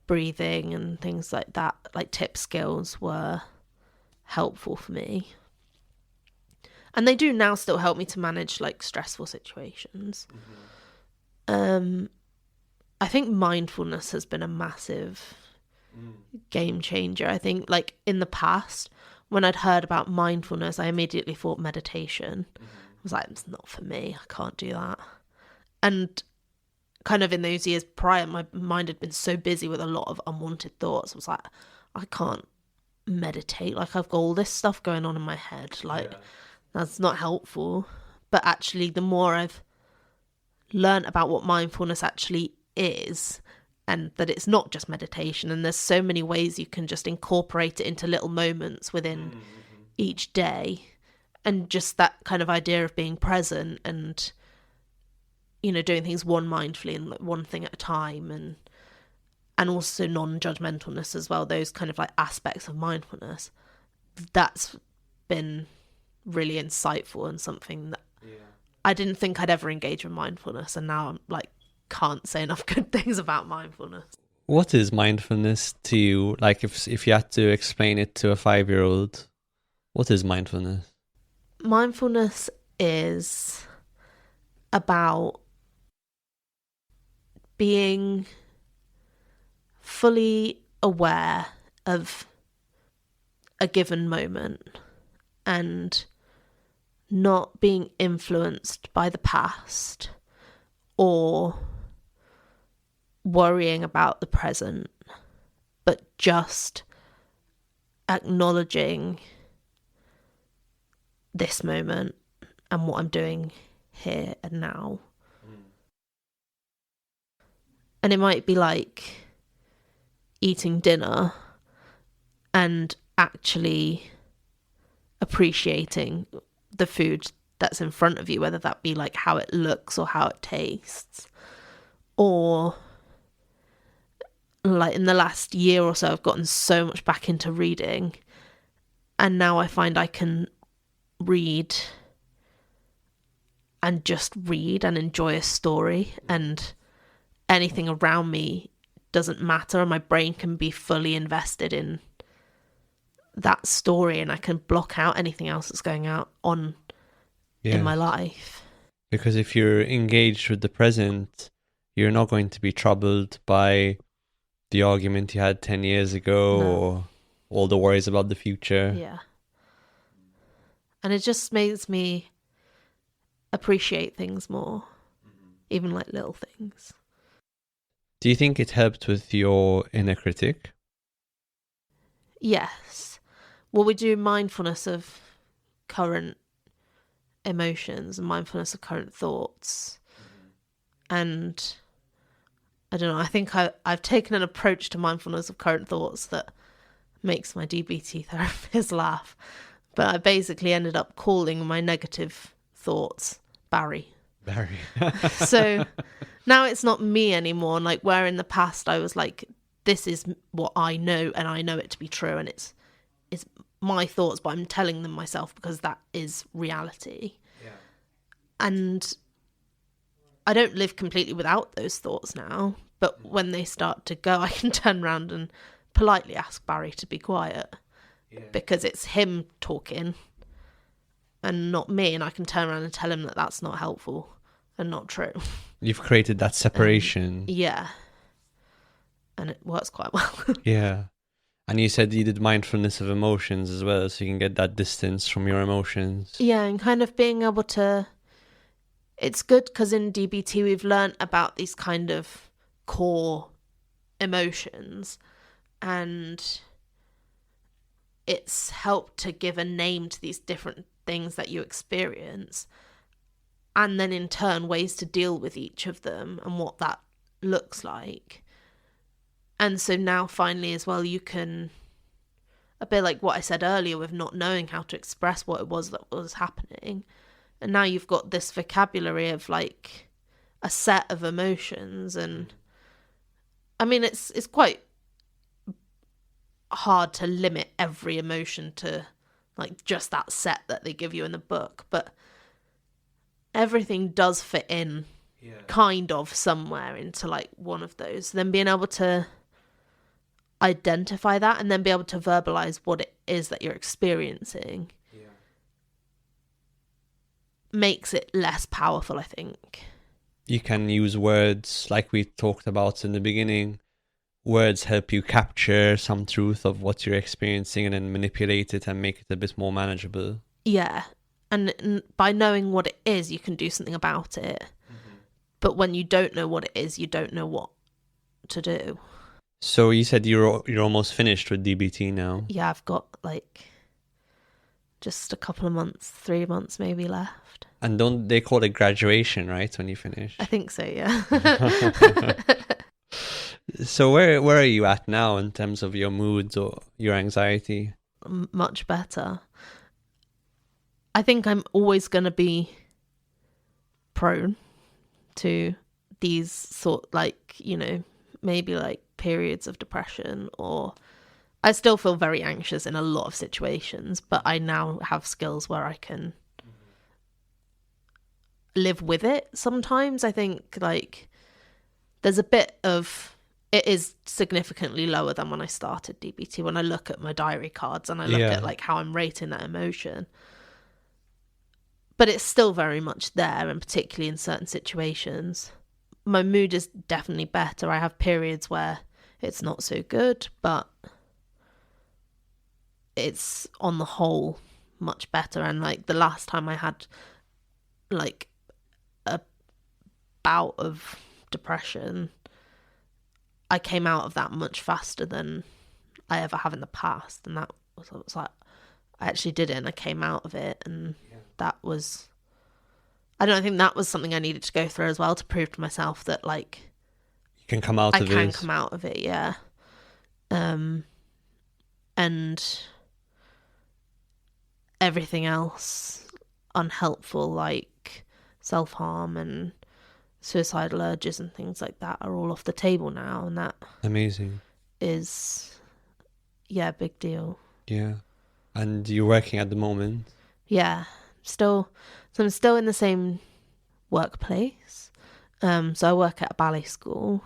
breathing and things like that, like tip skills were helpful for me. And they do now still help me to manage like stressful situations. Mm-hmm. I think mindfulness has been a massive game changer. I think like in the past, when I'd heard about mindfulness, I immediately thought meditation. Mm-hmm. I was like, it's not for me. I can't do that. And kind of in those years prior, my mind had been so busy with a lot of unwanted thoughts. I was like, I can't meditate. Like I've got all this stuff going on in my head. Like that's not helpful. But actually, the more I've learned about what mindfulness actually is, and that it's not just meditation, and there's so many ways you can just incorporate it into little moments within each day, and just that kind of idea of being present and, you know, doing things one mindfully and one thing at a time, and also non-judgmentalness as well, those kind of like aspects of mindfulness, that's been really insightful and something that I didn't think I'd ever engage with mindfulness, and now I'm like can't say enough good things about mindfulness. What is mindfulness to you? Like if you had to explain it to a 5-year-old, what is mindfulness? Mindfulness is about being fully aware of a given moment and not being influenced by the past or worrying about the present, but just acknowledging this moment and what I'm doing here and now. And it might be like eating dinner and actually appreciating the food that's in front of you, whether that be like how it looks or how it tastes. Or like in the last year or so, I've gotten so much back into reading, and now I find I can read and just read and enjoy a story, and anything around me doesn't matter, and my brain can be fully invested in that story, and I can block out anything else that's going on in my life. Because if you're engaged with the present, you're not going to be troubled by the argument you had 10 years ago or all the worries about the future. Yeah. And it just makes me appreciate things more, even like little things. Do you think it helped with your inner critic? Yes. Well, we do mindfulness of current emotions and mindfulness of current thoughts. And I don't know, I think I've taken an approach to mindfulness of current thoughts that makes my DBT therapist laugh. But I basically ended up calling my negative thoughts Barry. So now it's not me anymore. And like where in the past I was like, this is what I know and I know it to be true, and it's my thoughts, but I'm telling them myself because that is reality. Yeah. And I don't live completely without those thoughts now, but when they start to go, I can turn around and politely ask Barry to be quiet, because it's him talking and not me, and I can turn around and tell him that that's not helpful and not true. You've created that separation. Yeah. And it works quite well. Yeah. And you said you did mindfulness of emotions as well, so you can get that distance from your emotions. Yeah, and kind of being able to... It's good because in DBT we've learnt about these kind of core emotions, and it's helped to give a name to these different things that you experience, and then in turn ways to deal with each of them and what that looks like. And so now finally as well, you can, a bit like what I said earlier with not knowing how to express what it was that was happening, and now you've got this vocabulary of like a set of emotions. And I mean, it's quite hard to limit every emotion to like just that set that they give you in the book, but everything does fit in kind of somewhere into like one of those. Then being able to identify that and then be able to verbalize what it is that you're experiencing makes it less powerful, I think. You can use words like we talked about in the beginning. Words help you capture some truth of what you're experiencing and then manipulate it and make it a bit more manageable. Yeah. And by knowing what it is, you can do something about it. Mm-hmm. But when you don't know what it is, you don't know what to do. So you said you're almost finished with DBT now. Yeah, I've got like just a couple of months, 3 months maybe left. And don't they call it graduation, right, when you finish? I think so, yeah. So where are you at now in terms of your moods or your anxiety? Much better. I think I'm always going to be prone to these maybe like periods of depression, or I still feel very anxious in a lot of situations, but I now have skills where I can live with it. Sometimes I think like there's a bit of, it is significantly lower than when I started DBT. When I look at my diary cards and I look at like how I'm rating that emotion, but it's still very much there, and particularly in certain situations. My mood is definitely better. I have periods where it's not so good, but it's on the whole much better. And like the last time I had like a bout of depression, I came out of that much faster than I ever have in the past. And that was like, I actually did it and I came out of it, and that was, I don't think that was something I needed to go through as well to prove to myself that like You can come out of it. I can come out of it, yeah. And everything else unhelpful, like self-harm and suicidal urges and things like that, are all off the table now, and that Amazing. is, yeah, a big deal. Yeah. And you're working at the moment? Yeah, so I'm still in the same workplace. So I work at a ballet school,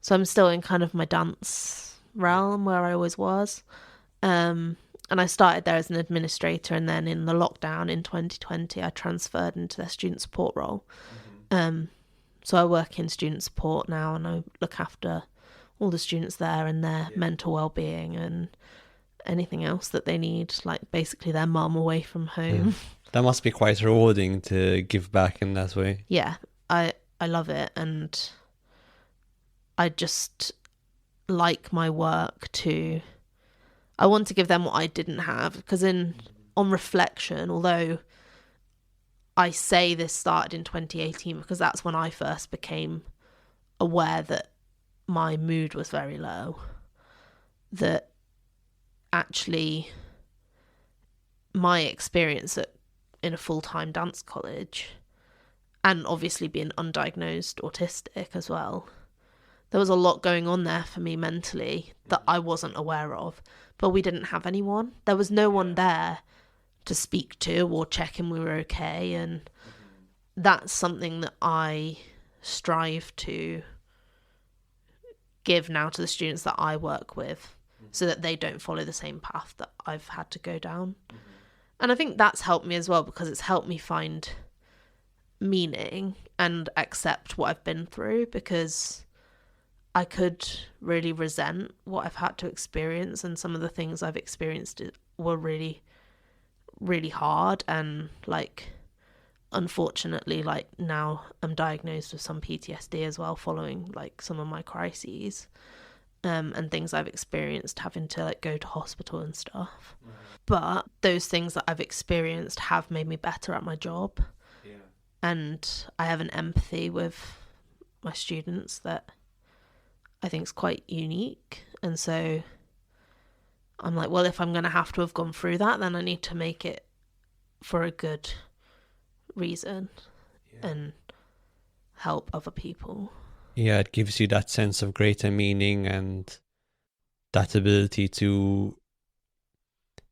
so I'm still in kind of my dance realm where I always was. And I started there as an administrator, and then in the lockdown in 2020 I transferred into their student support role. So I work in student support now, and I look after all the students there and their mental well-being and anything else that they need, like basically their mum away from home. That must be quite rewarding to give back in that way. Yeah, I love it, and I just like my work to, I want to give them what I didn't have, because on reflection, although I say this started in 2018 because that's when I first became aware that my mood was very low, that actually my experience in a full-time dance college, and obviously being undiagnosed autistic as well, there was a lot going on there for me mentally that I wasn't aware of, but we didn't have anyone. There was no one there to speak to or check in we were okay, and that's something that I strive to give now to the students that I work with, so that they don't follow the same path that I've had to go down. And I think that's helped me as well, because it's helped me find meaning and accept what I've been through, because I could really resent what I've had to experience, and some of the things I've experienced were really, really hard, and like unfortunately, like now I'm diagnosed with some PTSD as well, following like some of my crises, and things I've experienced having to like go to hospital and stuff. But those things that I've experienced have made me better at my job, and I have an empathy with my students that I think is quite unique. And so I'm like, well, if I'm going to have gone through that, then I need to make it for a good reason and help other people. Yeah, it gives you that sense of greater meaning and that ability to,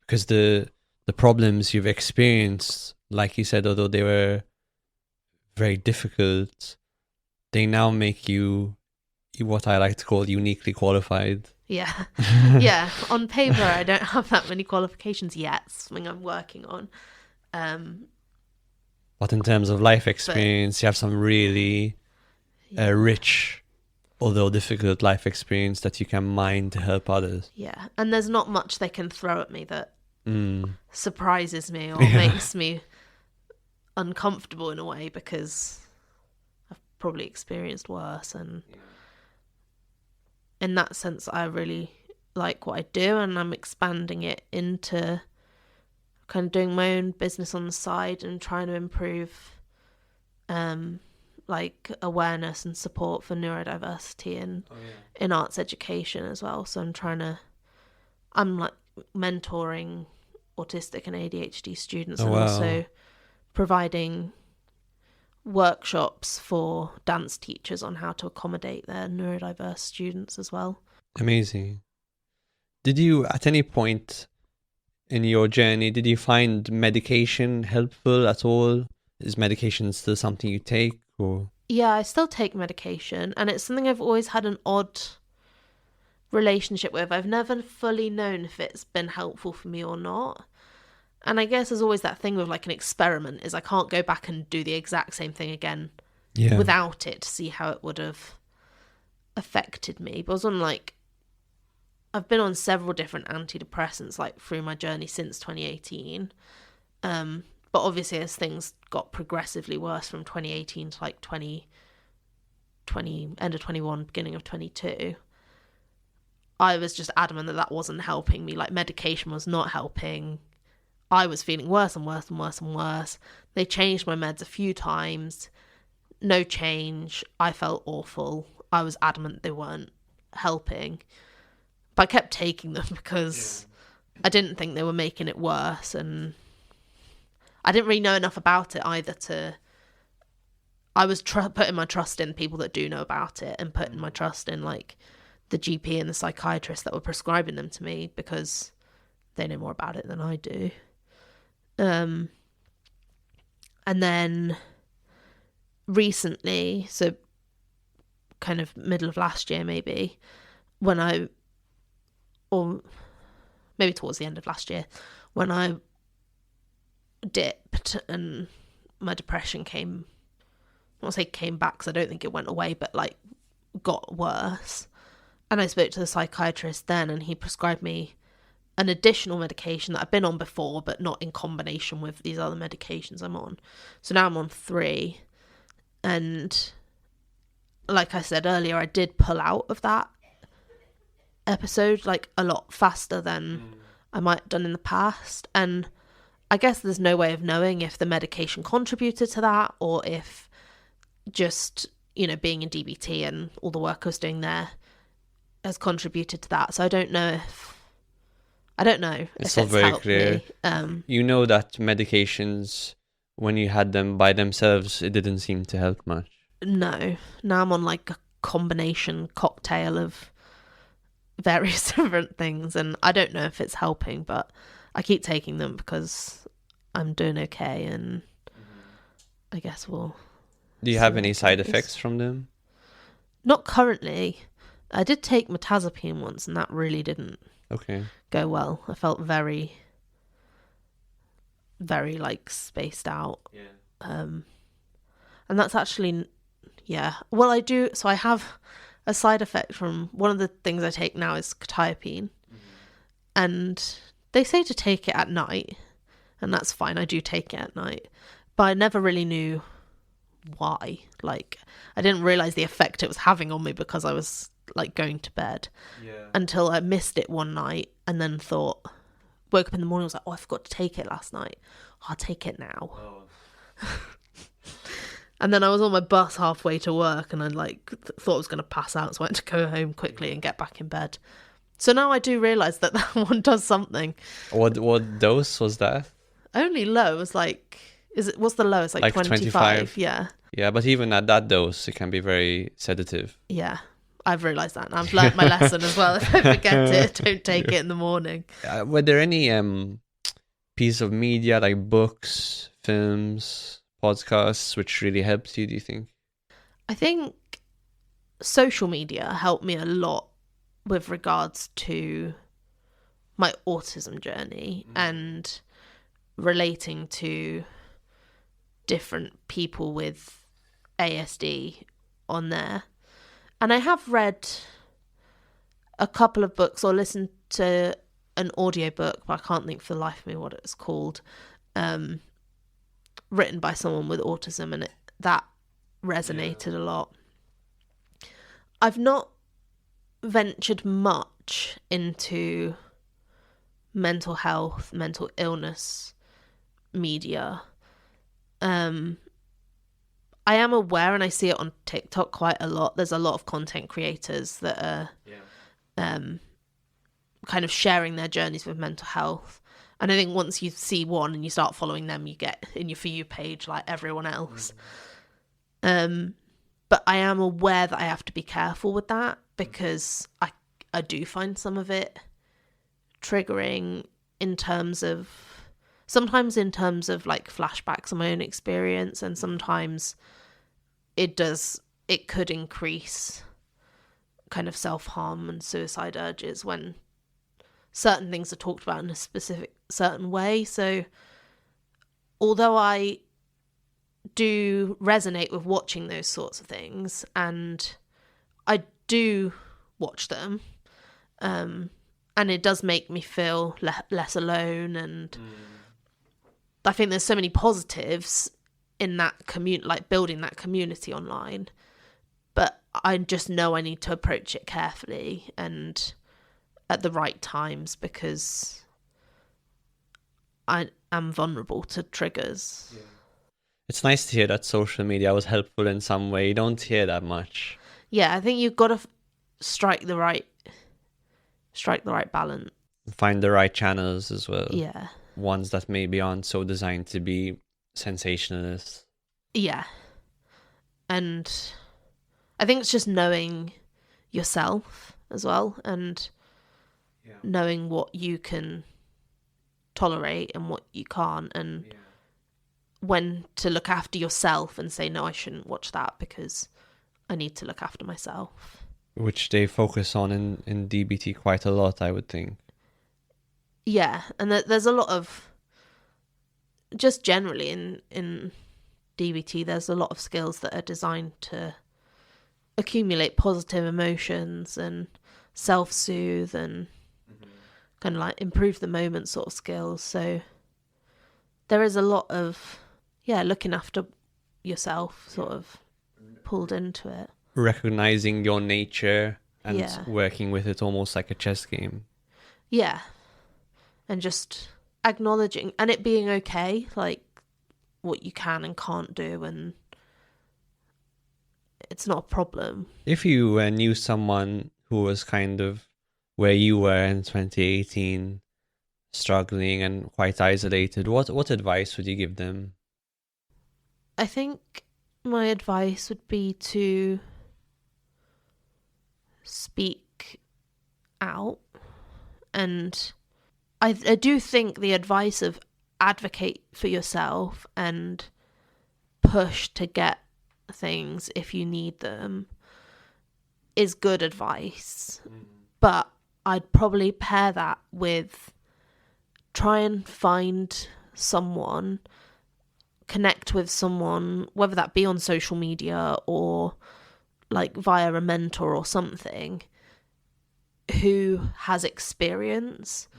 because the problems you've experienced, like you said, although they were very difficult, they now make you what I like to call uniquely qualified. Yeah. Yeah. On paper, I don't have that many qualifications yet. It's something I'm working on. But in terms of life experience, you have some really rich, although difficult life experience that you can mine to help others. Yeah. And there's not much they can throw at me that surprises me or makes me uncomfortable in a way, because I've probably experienced worse. And in that sense, I really like what I do, and I'm expanding it into kind of doing my own business on the side and trying to improve like awareness and support for neurodiversity and in arts education as well. So I'm like mentoring autistic and ADHD students, and also providing workshops for dance teachers on how to accommodate their neurodiverse students as well. Amazing. Did you, at any point in your journey, did you find medication helpful at all? Is medication still something you take, or? Yeah, I still take medication, and it's something I've always had an odd relationship with. I've never fully known if it's been helpful for me or not. And I guess there's always that thing with like an experiment, is I can't go back and do the exact same thing again without it to see how it would have affected me. But I was on I've been on several different antidepressants like through my journey since 2018. But obviously as things got progressively worse from 2018 to like 2020, end of 21, beginning of 22, I was just adamant that wasn't helping me. Like medication was not helping. I was feeling worse and worse and worse and worse. They changed my meds a few times. No change. I felt awful. I was adamant they weren't helping. But I kept taking them because I didn't think they were making it worse. And I didn't really know enough about it either to... I was putting my trust in people that do know about it, and putting my trust in like the GP and the psychiatrist that were prescribing them to me because they know more about it than I do. And then recently, so kind of middle of last year maybe, or maybe towards the end of last year, when I dipped and my depression came, I won't say came back because I don't think it went away, but like got worse. And I spoke to the psychiatrist then, and he prescribed me an additional medication that I've been on before, but not in combination with these other medications I'm on. So now I'm on 3. And like I said earlier, I did pull out of that episode like a lot faster than I might have done in the past. And I guess there's no way of knowing if the medication contributed to that, or if just, you know, being in DBT and all the work I was doing there has contributed to that. So I don't know if It's not very clear. Me. You know that medications, when you had them by themselves, it didn't seem to help much. No. Now I'm on like a combination cocktail of various different things, and I don't know if it's helping, but I keep taking them because I'm doing okay, and I guess we'll... Do you have any side effects from them? Not currently. I did take metazapine once, and that really didn't go well. I felt very, very like spaced out. And that's actually, well, I do. So I have a side effect from one of the things I take now is quetiapine, and they say to take it at night, and that's fine. I do take it at night, but I never really knew why. Like, I didn't realize the effect it was having on me because I was like going to bed until I missed it one night, and then woke up in the morning, I was like, oh, I forgot to take it last night. I'll take it now. And then I was on my bus halfway to work, and I like thought I was going to pass out, so I had to go home quickly and get back in bed. So now I do realise that one does something. What dose was that? Only low. It was like, what's the lowest? Like 25? Yeah. Yeah, but even at that dose, it can be very sedative. Yeah. I've realised that, and I've learnt my lesson as well. If I forget it, don't take it in the morning. Were there any piece of media, like books, films, podcasts, which really helped you, do you think? I think social media helped me a lot with regards to my autism journey and relating to different people with ASD on there. And I have read a couple of books or listened to an audiobook, but I can't think for the life of me what it's called, written by someone with autism, and that resonated a lot. I've not ventured much into mental health, mental illness media. I am aware, and I see it on TikTok quite a lot. There's a lot of content creators that are kind of sharing their journeys with mental health. And I think once you see one and you start following them, you get in your For You page like everyone else. But I am aware that I have to be careful with that, because I do find some of it triggering sometimes in terms of like flashbacks of my own experience, and sometimes it could increase kind of self-harm and suicide urges when certain things are talked about in a specific certain way. So although I do resonate with watching those sorts of things, and I do watch them, and it does make me feel less alone, and I think there's so many positives in that like building that community online, but I just know I need to approach it carefully and at the right times, because I am vulnerable to triggers. Yeah. It's nice to hear that social media was helpful in some way. You don't hear that much. Yeah, I think you've got to strike the right balance. Find the right channels as well. Yeah. Ones that maybe aren't so designed to be sensationalist. Yeah. And I think it's just knowing yourself as well, and knowing what you can tolerate and what you can't, and when to look after yourself and say, no, I shouldn't watch that because I need to look after myself. Which they focus on in DBT quite a lot, I would think. Yeah, and there's a lot of, just generally in DBT, there's a lot of skills that are designed to accumulate positive emotions and self-soothe and kind of like improve the moment sort of skills. So there is a lot of, looking after yourself sort of pulled into it. Recognizing your nature and Yeah. working with it almost like a chess game. Yeah. And just acknowledging and it being okay, like what you can and can't do, and it's not a problem. If you knew someone who was kind of where you were in 2018, struggling and quite isolated, what advice would you give them? I think my advice would be to speak out, and I do think the advice of advocate for yourself and push to get things if you need them is good advice. But I'd probably pair that with try and find someone, connect with someone, whether that be on social media or like via a mentor or something, who has experience,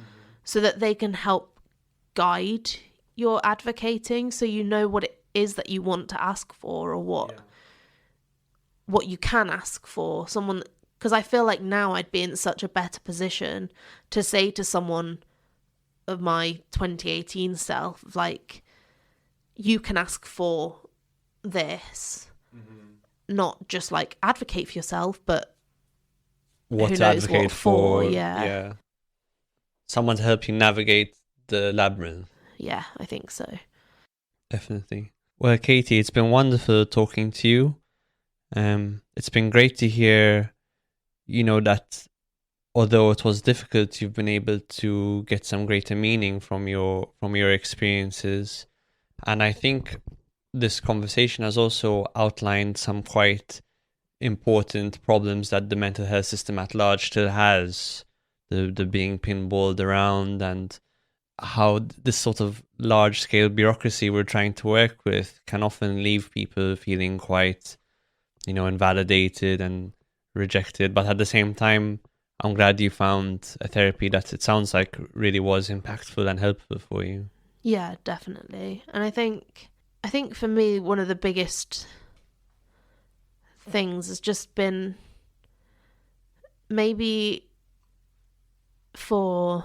so that they can help guide your advocating, so you know what it is that you want to ask for, or what you can ask for. Someone, because I feel like now I'd be in such a better position to say to someone of my 2018 self, like, you can ask for this, not just like advocate for yourself, but What who to knows advocate what for. Yeah. Someone to help you navigate the labyrinth. Yeah, I think so. Definitely. Well, Katie, it's been wonderful talking to you. It's been great to hear, that although it was difficult, you've been able to get some greater meaning from your experiences. And I think this conversation has also outlined some quite important problems that the mental health system at large still has. The being pinballed around, and how this sort of large-scale bureaucracy we're trying to work with can often leave people feeling quite, invalidated and rejected. But at the same time, I'm glad you found a therapy that it sounds like really was impactful and helpful for you. Yeah, definitely. And I think for me, one of the biggest things has just been maybe for,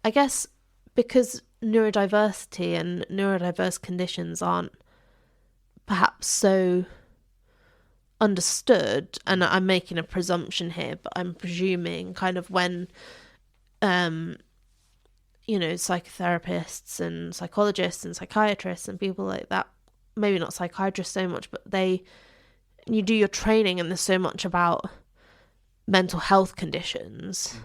I guess, because neurodiversity and neurodiverse conditions aren't perhaps so understood, and I'm making a presumption here, but I'm presuming kind of when psychotherapists and psychologists and psychiatrists and people like that, maybe not psychiatrists so much, but you do your training and there's so much about mental health conditions,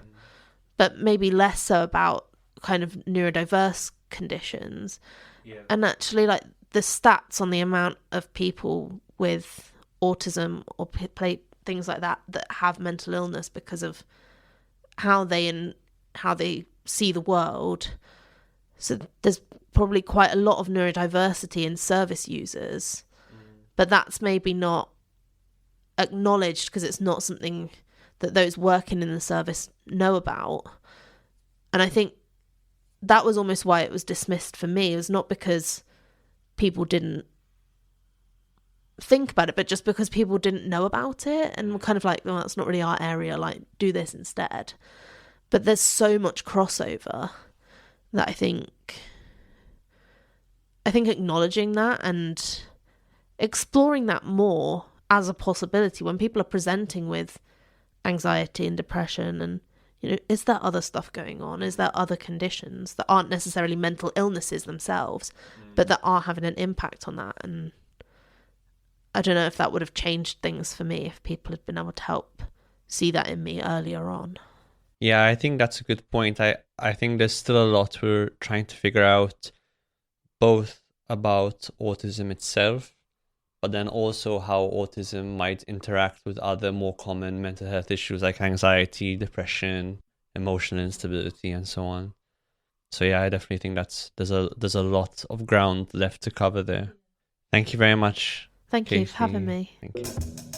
but maybe less so about kind of neurodiverse conditions. And actually, like, the stats on the amount of people with autism or things like that have mental illness because of how they see the world. So there's probably quite a lot of neurodiversity in service users, but that's maybe not acknowledged because it's not something that those working in the service know about. And I think that was almost why it was dismissed for me. It was not because people didn't think about it, but just because people didn't know about it and were kind of like, well, that's not really our area, like, do this instead. But there's so much crossover that I think I think acknowledging that and exploring that more as a possibility when people are presenting with anxiety and depression, and is there other stuff going on? Is there other conditions that aren't necessarily mental illnesses themselves, but that are having an impact on that? And I don't know if that would have changed things for me if people had been able to help see that in me earlier on. Yeah, I think that's a good point. I think there's still a lot we're trying to figure out, both about autism itself, but then also how autism might interact with other more common mental health issues like anxiety, depression, emotional instability, and so on. So yeah, I definitely think there's a lot of ground left to cover there. Thank you very much. Thank you Casey. for having me. Thank you.